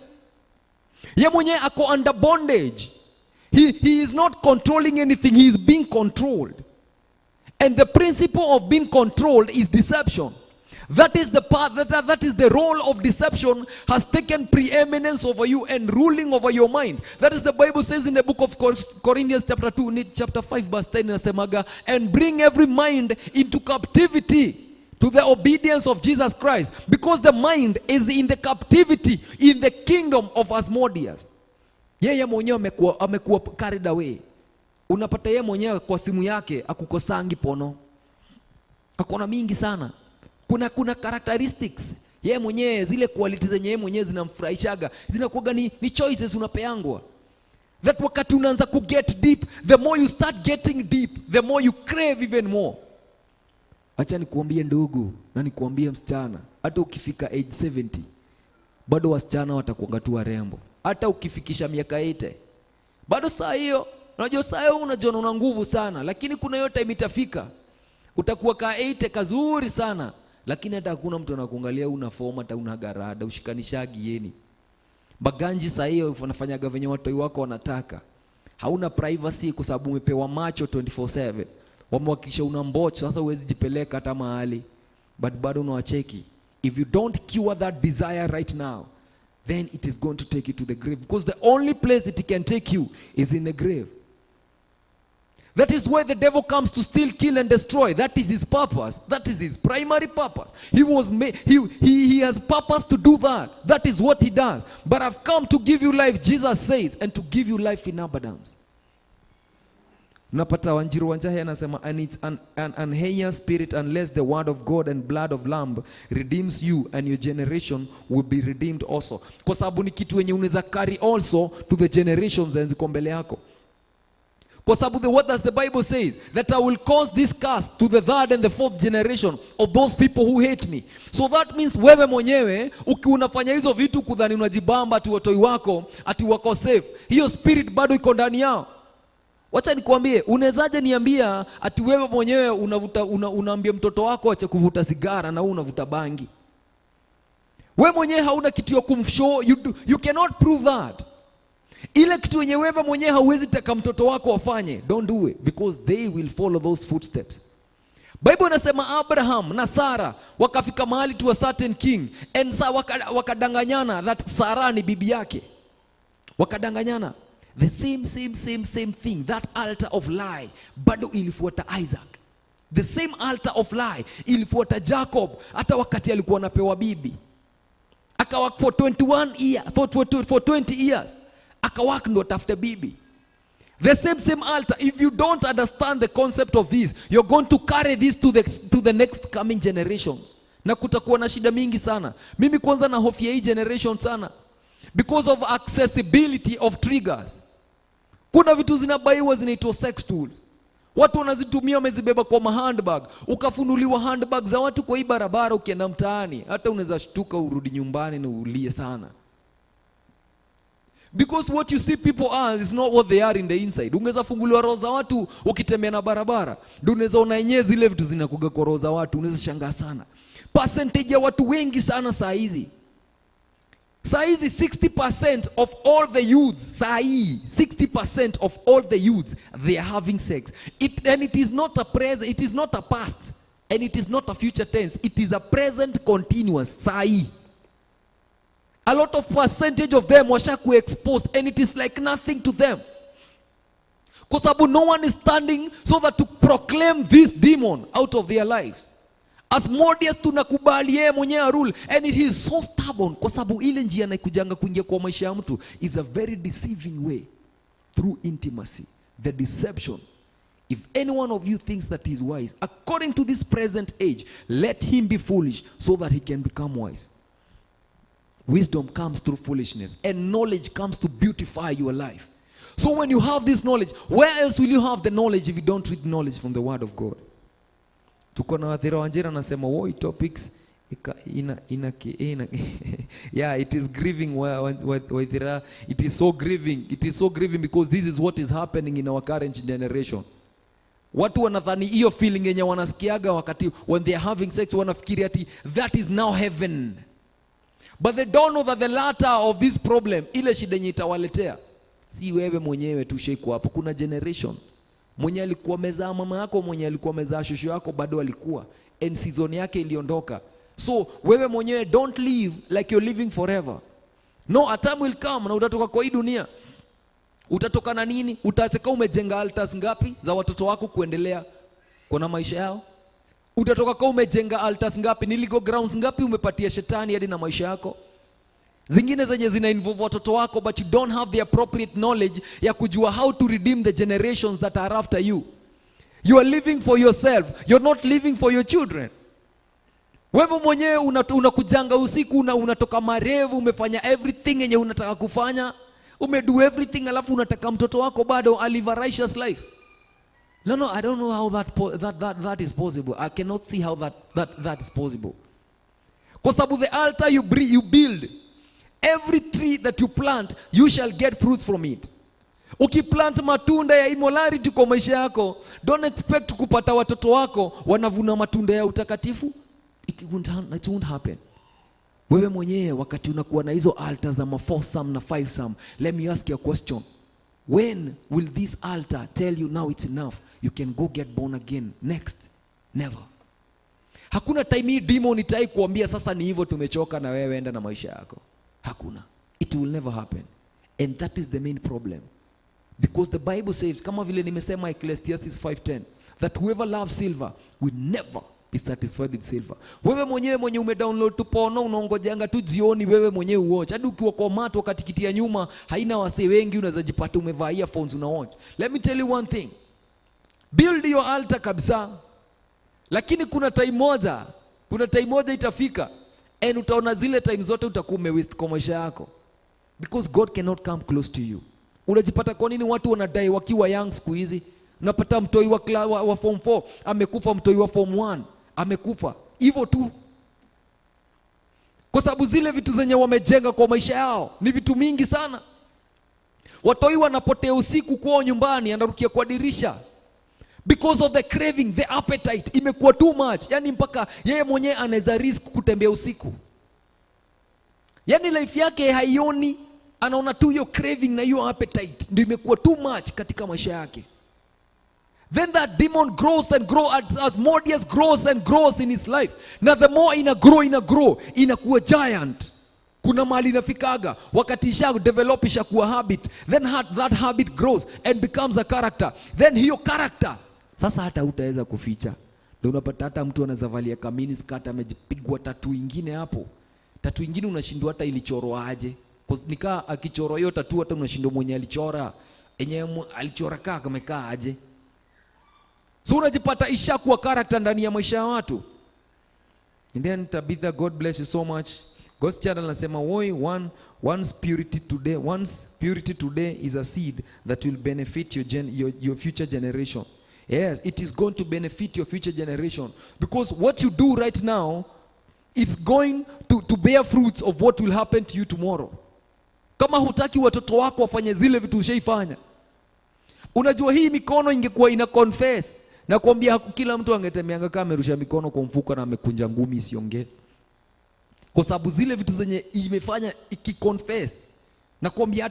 Speaker 4: ye mwenyewe. Ako under bondage. He is not controlling anything, he is being controlled. And the principle of being controlled is deception. That is the part, that is the role of deception has taken preeminence over you and ruling over your mind. That is the Bible says in the book of Corinthians chapter 2, chapter 5 verse 10 inasemaga, and bring every mind into captivity to the obedience of Jesus Christ, because the mind is in the captivity in the kingdom of Asmodeus. Yeye mwenyewe amekuwa carried away. Unapata yeye mwenyewe kwa simu yake akukosangi pono. Akona mingi sana. Kuna characteristics yeye mwenyewe, zile qualities zenye yeye mwenyewe zinamfurahishaga zinakuwa ni choices unapeangwa. That wakati unaanza ku get deep, the more you start getting deep, the more you crave even more. Acha nikuambie ndugu na nikuambie msichana, hata ukifika age 70 bado wasichana watakuanga tu warembo. Hata ukifikisha miaka 80 bado saa hiyo, unajua saa hiyo unajiona una nguvu sana, lakini kuna hiyo time itafika utakuwa ka 80 kazuri sana, lakini hata hakuna mtu anakuangalia, una form hata una garada, ushikanishagi yeni. Baganji saa hiyo unafanyaga venye watu wako wanataka. Hauna privacy kwa sababu umepewa macho 24/7. Wamewakisha una mbocho, sasa huwezi jipeleka hata mahali. But bado unawacheki. If you don't cure that desire right now, then it is going to take you to the grave, because the only place it can take you is in the grave. That is why the devil comes to steal, kill and destroy. That is his purpose. That is his primary purpose. He has purpose to do that. That is what he does. But I've come to give you life, Jesus says, and to give you life in abundance. Napata Wanjiru Wanjahe anasema, and it's an unheighing spirit, unless the word of God and blood of lamb redeems you, and your generation will be redeemed also. Kwa sababu ni kitu yenye unaweza carry also to the generations zenye ziko mbele yako. Kwa sababu what does the Bible say? That I will cause this curse to the third and the fourth generation of those people who hate me. So that means wewe mwenyewe unafanya hizo vitu kudhani unajibamba ati watoi wako ati wako safe, hiyo spirit bado iko ndani yao. Wacha nikwambie, unawezaje niambia ati wewe mwenyewe unaambia mtoto wako ache kuvuta sigara na unavuta bangi? Wewe mwenyewe hauna kitu ya kumshow, you cannot prove that. Ile kitu yenye wewe mwenyewe hauwezi taka mtoto wako afanye, don't do it, because they will follow those footsteps. Bible inasema Abraham na Sarah wakafika mahali to a certain king, and wakadanganyana that Sarah ni bibi yake. Wakadanganyana. The same thing, that altar of lie bado ilifuata Isaac. The same altar of lie ilifuata Jacob hata wakati alikuwa anapewa bibi. Akawak for 21 years, for 20 years. Akawak ndo tafute bibi. The same altar. If you don't understand the concept of this, you're going to carry this to the next coming generations. Na kutakuwa na shida mingi sana. Mimi kwanza na hofia hii generation sana, because of accessibility of triggers. Kuna vitu zinabaiwa zinaitwa sex tools. Watu wanazitumia wamezibeba kwa handbag. Ukafunuliwa handbag za watu kwa hii barabara ukienda mtaani, hata unaweza shtuka urudi nyumbani na ulie sana. Because what you see people as is not what they are in the inside. Ungeza funguliwa roho za watu ukitembea na barabara, ndio unaweza ona yenyewe zile vitu zinakuga kwa roho za watu, unaweza shangaa sana. Percentage ya watu wengi sana saa hizi 60% of all the youths, 60% of all the youths, they are having sex. And it is not a present, it is not a past, and it is not a future tense. It is a present continuous. A lot of percentage of them washaku exposed, and it is like nothing to them. Kwa sababu no one is standing so that to proclaim this demon out of their lives. Asmodeus tunakubali yeye mwenyewe rule, and it is so stubborn kwa sababu ile njia anakujanga kuingia kwa maisha ya mtu is a very deceiving way through intimacy. The deception. If any one of you thinks that he is wise, according to this present age, let him be foolish so that he can become wise. Wisdom comes through foolishness, and knowledge comes to beautify your life. So when you have this knowledge, where else will you have the knowledge if you don't read knowledge from the word of God? Tuko na Wathira Wanjira anasema woi topics yeah, it is grieving. It is so grieving. It is so grieving because this is what is happening in our current generation. Watu wanadhani hiyo feeling yenye wanasikiaga wakati when they are having sex, wanafikiri ati that is now heaven. But they don't know that the latter of this problem, ile shida yenye itawaletea, si wewe mwenyewe tu sheko hapo. Kuna generation mwenye alikuwa mezaa mama yako, mwenye alikuwa mezaa shosho yako bado alikuwa, and season yake iliondoka. So wewe mwenyewe don't live like you're living forever. No, a time will come na utatoka kwa hii dunia. Utatoka na nini? Utacheka umejenga altars ngapi za watoto wako kuendelea kuna maisha yao? Utatoka kwa umejenga altars ngapi, ni legal grounds ngapi umepatia shetani hadi na maisha yako? Zingine zenye zina involve watoto wako, but you don't have the appropriate knowledge ya kujua how to redeem the generations that are after you. You are living for yourself. You're not living for your children. Wewe mwenyewe unakujanga usiku, unatoka marevu, umefanya everything yenye unataka kufanya, umedo everything, alafu unataka mtoto wako bado alive a righteous life. No, I don't know how that is possible. I cannot see how that is possible. Kwa sababu the altar you build, every tree that you plant, you shall get fruits from it. Ukiplant matunda ya immorality kwa maisha yako, don't expect kupata watoto wako wanavuna matunda ya utakatifu. It won't happen. Wewe mwenyewe wakati unakuwa na hizo altars za 4 na 5, let me ask you a question. When will this altar tell you now it's enough? You can go get born again. Next. Never. Hakuna time hii demon itai kuambia sasa ni hivyo tumechoka na wewe enda na maisha yako. Hakuna. It will never happen. And that is the main problem. Because the Bible says, kama vile nimesema Ecclesiastes 5:10, that whoever loves silver will never be satisfied with silver. Wewe mwenyewe mwenye umedownload tu porno, unaongojanga tu jioni wewe mwenyewe uwatch. Hadi ukiwa kwa mato wakati kitia nyuma haina wasee wengi, unaweza jipata umevaa earphones una watch. Let me tell you one thing. Build your altar kabisa. Lakini kuna time moja itafika and utaona zile time zote utakuwa umewaste kwa maisha yako. Because God cannot come close to you. Unajipata kwa nini watu wanadai wakiwa young siku hizi? Unapata mtoi wa form 4 amekufa, mtoi wa form 1 amekufa. Hivyo tu. Kwa sababu zile vitu zenye wamejenga kwa maisha yao ni vitu mingi sana. Watoi wanapotea usiku kwao nyumbani, anarukia kwa dirisha. Because of the craving, the appetite imekuwa too much. Yani mpaka yeye mwenyewe anaweza risk kutembea usiku. Yani life yake haioni, anaona tu hiyo craving na hiyo appetite ndio imekuwa too much katika maisha yake. Then that demon grows and grows as Mordius grows and grows in his life. Now the more inakuwa giant. Kuna mahali inafikaga wakati isha develop ishakuwa habit, then that habit grows and becomes a character. Then hiyo character sasa hata utaweza kuficha. Ndio unapata hata mtu anazavalia kamini skirt amejipigwa tattoo ingine hapo. Tattoo ingine unashindwa hata ilichorwa aje. Nika akichoro hiyo tattoo hata unashindwa mwenye alichora. Enyewe alichora kama kaa aje. So unajipata ishakuwa character ndani ya maisha ya watu. And then Tabitha, God bless you so much. God's child anasema one's purity today is a seed that will benefit your future generation. Yes, it is going to benefit your future generation. Because what you do right now is going to bear fruits of what will happen to you tomorrow. Kama hutaki watoto wako wafanye zile vitu ushaifanya. Unajua hii mikono ingekuwa ina confess. Na kuambia kila mtu angetembeanga kama amerusha mikono kwa mfuko na amekunja ngumi isiongee. Kwa sababu zile vitu zenye imefanya ikiconfess. Na kuambia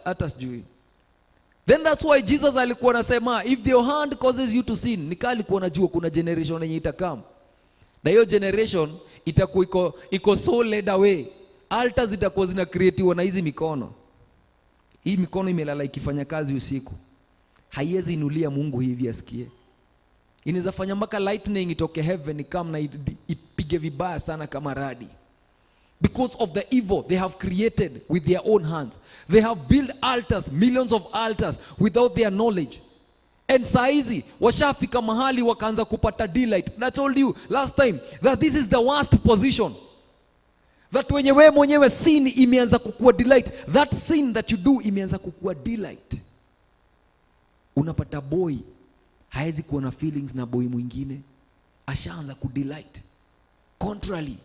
Speaker 4: hata sijui. Then that's why Jesus alikuwa anasema if your hand causes you to sin, nika alikuwa anajua kuna generation yenye itakam. Na hiyo generation itakuwa iko so led away. Altars zitakuwa zina creatiwa na hizi mikono. Hii mikono imelala ikifanya kazi usiku. Haiwezi inulia Mungu hivi asikie. Inaweza fanya mpaka lightning itoke heaven ikam na ipige vibaya sana kama radi. Because of the evil they have created with their own hands. They have built altars, millions of altars without their knowledge. And saizi washafika mahali wakaanza kupata delight. And I told you last time that this is the worst position. That wenyewe mwenyewe sin imeanza kukua delight. That sin that you do imeanza kukua delight. Unapata boy haezi kuwa na feelings na boy mwingine, ashaanza kudelight, contrary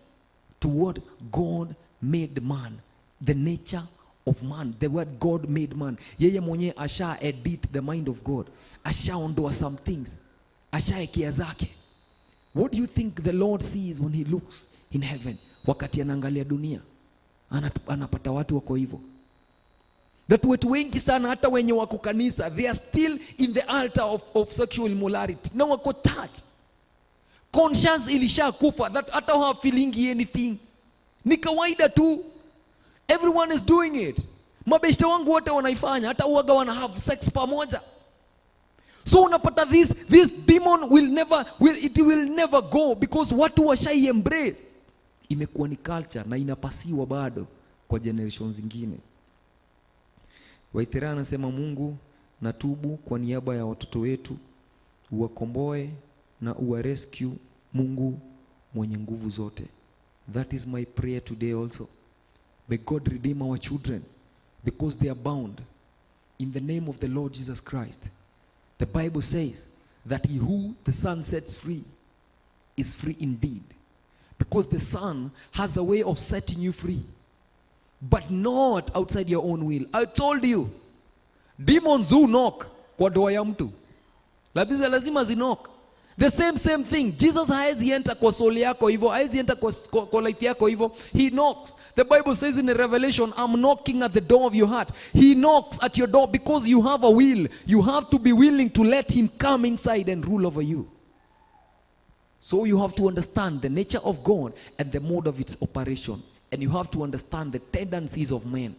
Speaker 4: to what God made man, the nature of man, the word God made man. Yeye mwenye asha edit the mind of God, ashaondoa some things, ashaekea zake. What do you think the Lord sees when he looks in heaven? Wakati anaangalia dunia, anapata watu wako hivyo. That watu wengi sana hata wenye wako kanisa, they are still in the altar of sexual immorality. Na wako touch. Conscience ilisha kufa, that hata hawa feeling anything. Ni kawaida tu. Everyone is doing it. Mabeshte wangu wote wanaifanya, hata uaga wana have sex pamoja. So unapata this demon will never go, because watu washai embrace. Imekuwa ni culture na inapasiwa bado kwa generations zingine. Waithera anasema, Mungu natubu kwa niaba ya watoto wetu, uwakomboe na uwarescue, Mungu mwenye nguvu zote. That is my prayer today also. May God redeem our children because they are bound in the name of the Lord Jesus Christ. The Bible says that he who the Son sets free is free indeed, because the Son has a way of setting you free, but not outside your own will. I told you, demons who knock kwa doa ya mtu lazima zinok. The same thing. Jesus haezi enter kwa soul yako hivyo, haezi enter kwa life yako hivyo. He knocks. The Bible says in the Revelation, I'm knocking at the door of your heart. He knocks at your door because you have a will. You have to be willing to let him come inside and rule over you. So you have to understand the nature of God and the mode of its operation. And you have to understand the tendencies of man.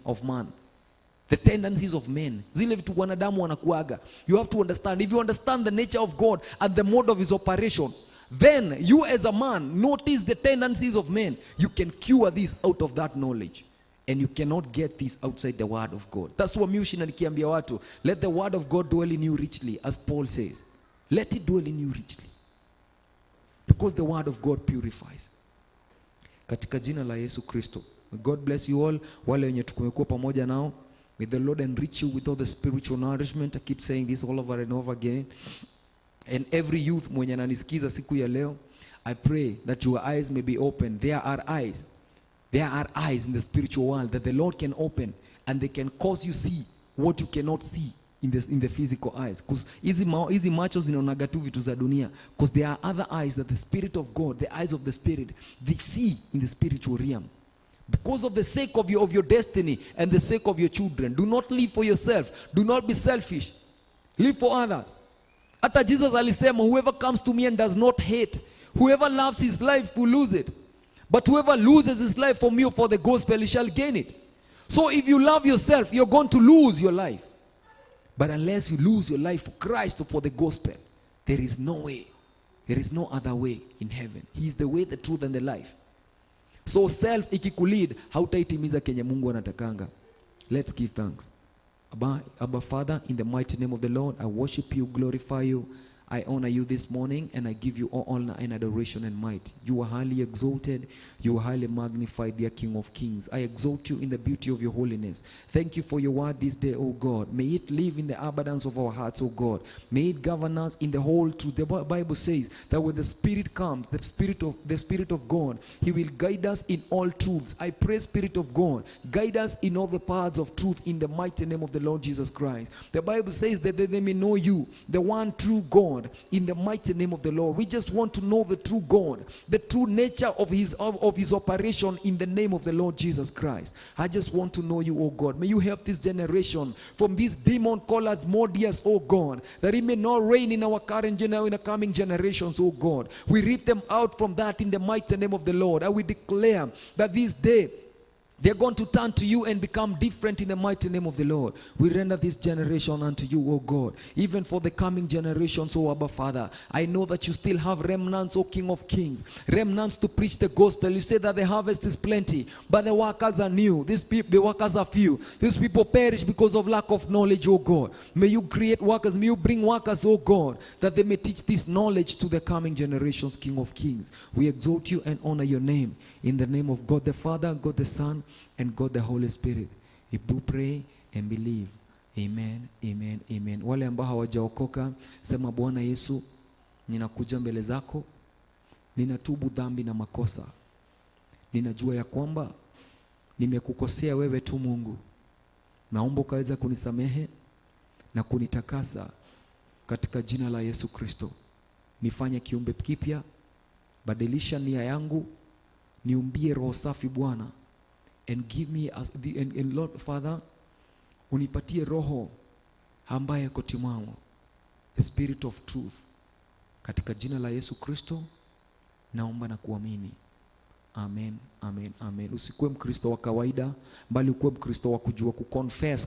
Speaker 4: The tendencies of men. Zile vitu wanadamu wanakuaga. You have to understand. If you understand the nature of God and the mode of his operation, then you as a man notice the tendencies of men. You can cure this out of that knowledge. And you cannot get this outside the word of God. That's what Mushin alikiambia watu. Let the word of God dwell in you richly, as Paul says. Let it dwell in you richly. Because the word of God purifies. Katika jina la Yesu Kristo. God bless you all. Wale wenye tukumekuwa pamoja nao. May the Lord enrich you with all the spiritual nourishment. I keep saying this all over and over again. And every youth mwenye ananisikiza siku ya leo, I pray that your eyes may be open. There are eyes. There are eyes in the spiritual world that the Lord can open, and they can cause you see what you cannot see in the physical eyes. Because hizi macho zinaonaga tu vitu za dunia. Because there are other eyes that the Spirit of God, the eyes of the Spirit, they see in the spiritual realm. Because of the sake of your destiny and the sake of your children. Do not live for yourself. Do not be selfish. Live for others. Hata Jesus alisema, whoever comes to me and does not hate, whoever loves his life will lose it. But whoever loses his life for me or for the gospel, he shall gain it. So if you love yourself, you're going to lose your life. But unless you lose your life for Christ or for the gospel, there is no way. There is no other way in heaven. He is the way, the truth, and the life. So self ikikulead, hautaitimiza kenye Mungu anatakanga. Let's give thanks. Abba Father, in the mighty name of the Lord, I worship you, glorify you. I honor you this morning, and I give you all honor and adoration and might. You are highly exalted. You are highly magnified, dear King of Kings. I exalt you in the beauty of your holiness. Thank you for your word this day, O God. May it live in the abundance of our hearts, O God. May it govern us in the whole truth. The Bible says that when the Spirit comes, the Spirit of God, He will guide us in all truths. I pray, Spirit of God, guide us in all the paths of truth in the mighty name of the Lord Jesus Christ. The Bible says that they may know you, the one true God, in the mighty name of the Lord. We just want to know the true God, the true nature of his operation in the name of the Lord Jesus Christ. I just want to know you, oh God. May you help this generation from these demon callers, Modias, oh God, that it may not reign in our current in the coming generations, oh God. We read them out from that in the mighty name of the Lord. And we declare that this day they're going to turn to you and become different in the mighty name of the Lord. We render this generation unto you, O God. Even for the coming generations, O Abba Father. I know that you still have remnants, O King of Kings. Remnants to preach the gospel. You say that the harvest is plenty, but the workers are new. The workers are few. These people perish because of lack of knowledge, O God. May you create workers. May you bring workers, O God, that they may teach this knowledge to the coming generations, King of Kings. We exalt you and honor your name. In the name of God the Father, God the Son, and God the Holy Spirit. We do pray and believe. Amen, amen, amen. Wale ambao hawajaokoka, sema Bwana Yesu, ninakuja mbele zako, ninatubu dhambi na makosa. Ninajua ya kwamba nimekukosea wewe tu Mungu. Naomba ukaweza kunisamehe na kunitakasa katika jina la Yesu Kristo. Nifanye kiumbe kipya, badilisha nia yangu, niumbie roho safi Bwana. And give me and Lord Father, unipatie roho ambaye iko timamu, a spirit of truth. Katika jina la Yesu Kristo naomba na kuamini. Amen, amen, amen. Usikuwe Mkristo wa kawaida, bali ukuwe Mkristo wa kujua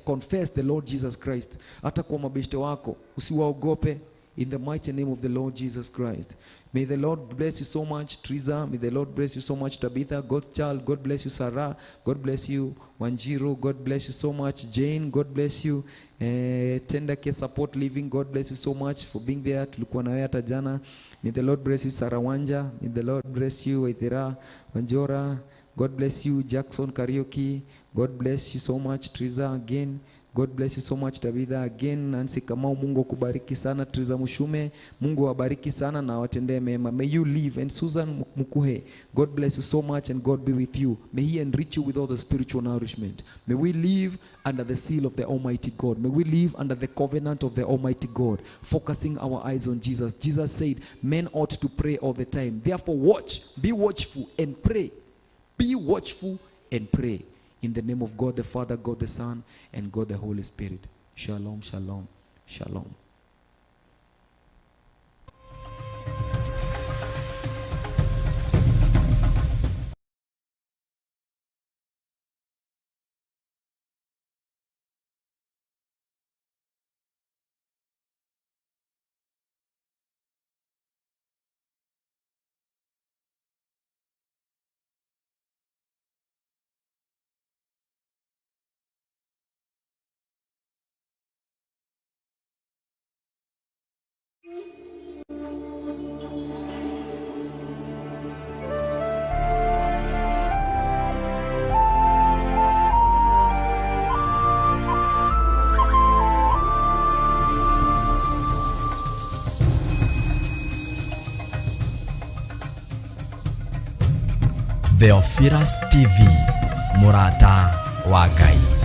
Speaker 4: confess the Lord Jesus Christ. Hata kwa mabeshte wako usiwaogope, in the mighty name of the Lord Jesus Christ. May the Lord bless you so much, Triza. May the Lord bless you so much, Tabitha, God's child. God bless you, Sarah. God bless you, Wanjiro. God bless you so much, Jane. God bless you, Tender Care Support Living. God bless you so much for being there. Tulikuwa na wewe hata jana. May the Lord bless you, Sarah Wanja. May the Lord bless you, Waithera Wanjora. God bless you, Jackson Karaoke. God bless you so much, Triza again. God bless you so much, Tabitha again. Nancy Kamau, Mungu akubariki sana. Triza Mushume, Mungu awabariki sana na watendee mema. May you live. And Susan Mukuhe, God bless you so much and God be with you. May he enrich you with all the spiritual nourishment. May we live under the seal of the Almighty God. May we live under the covenant of the Almighty God, focusing our eyes on Jesus. Jesus said, men ought to pray all the time. Therefore watch, be watchful and pray. Be watchful and pray. In the name of God the Father, God the Son, and God the Holy Spirit. Shalom, shalom, shalom.
Speaker 5: Theophilus TV, MURATA wa Ngai.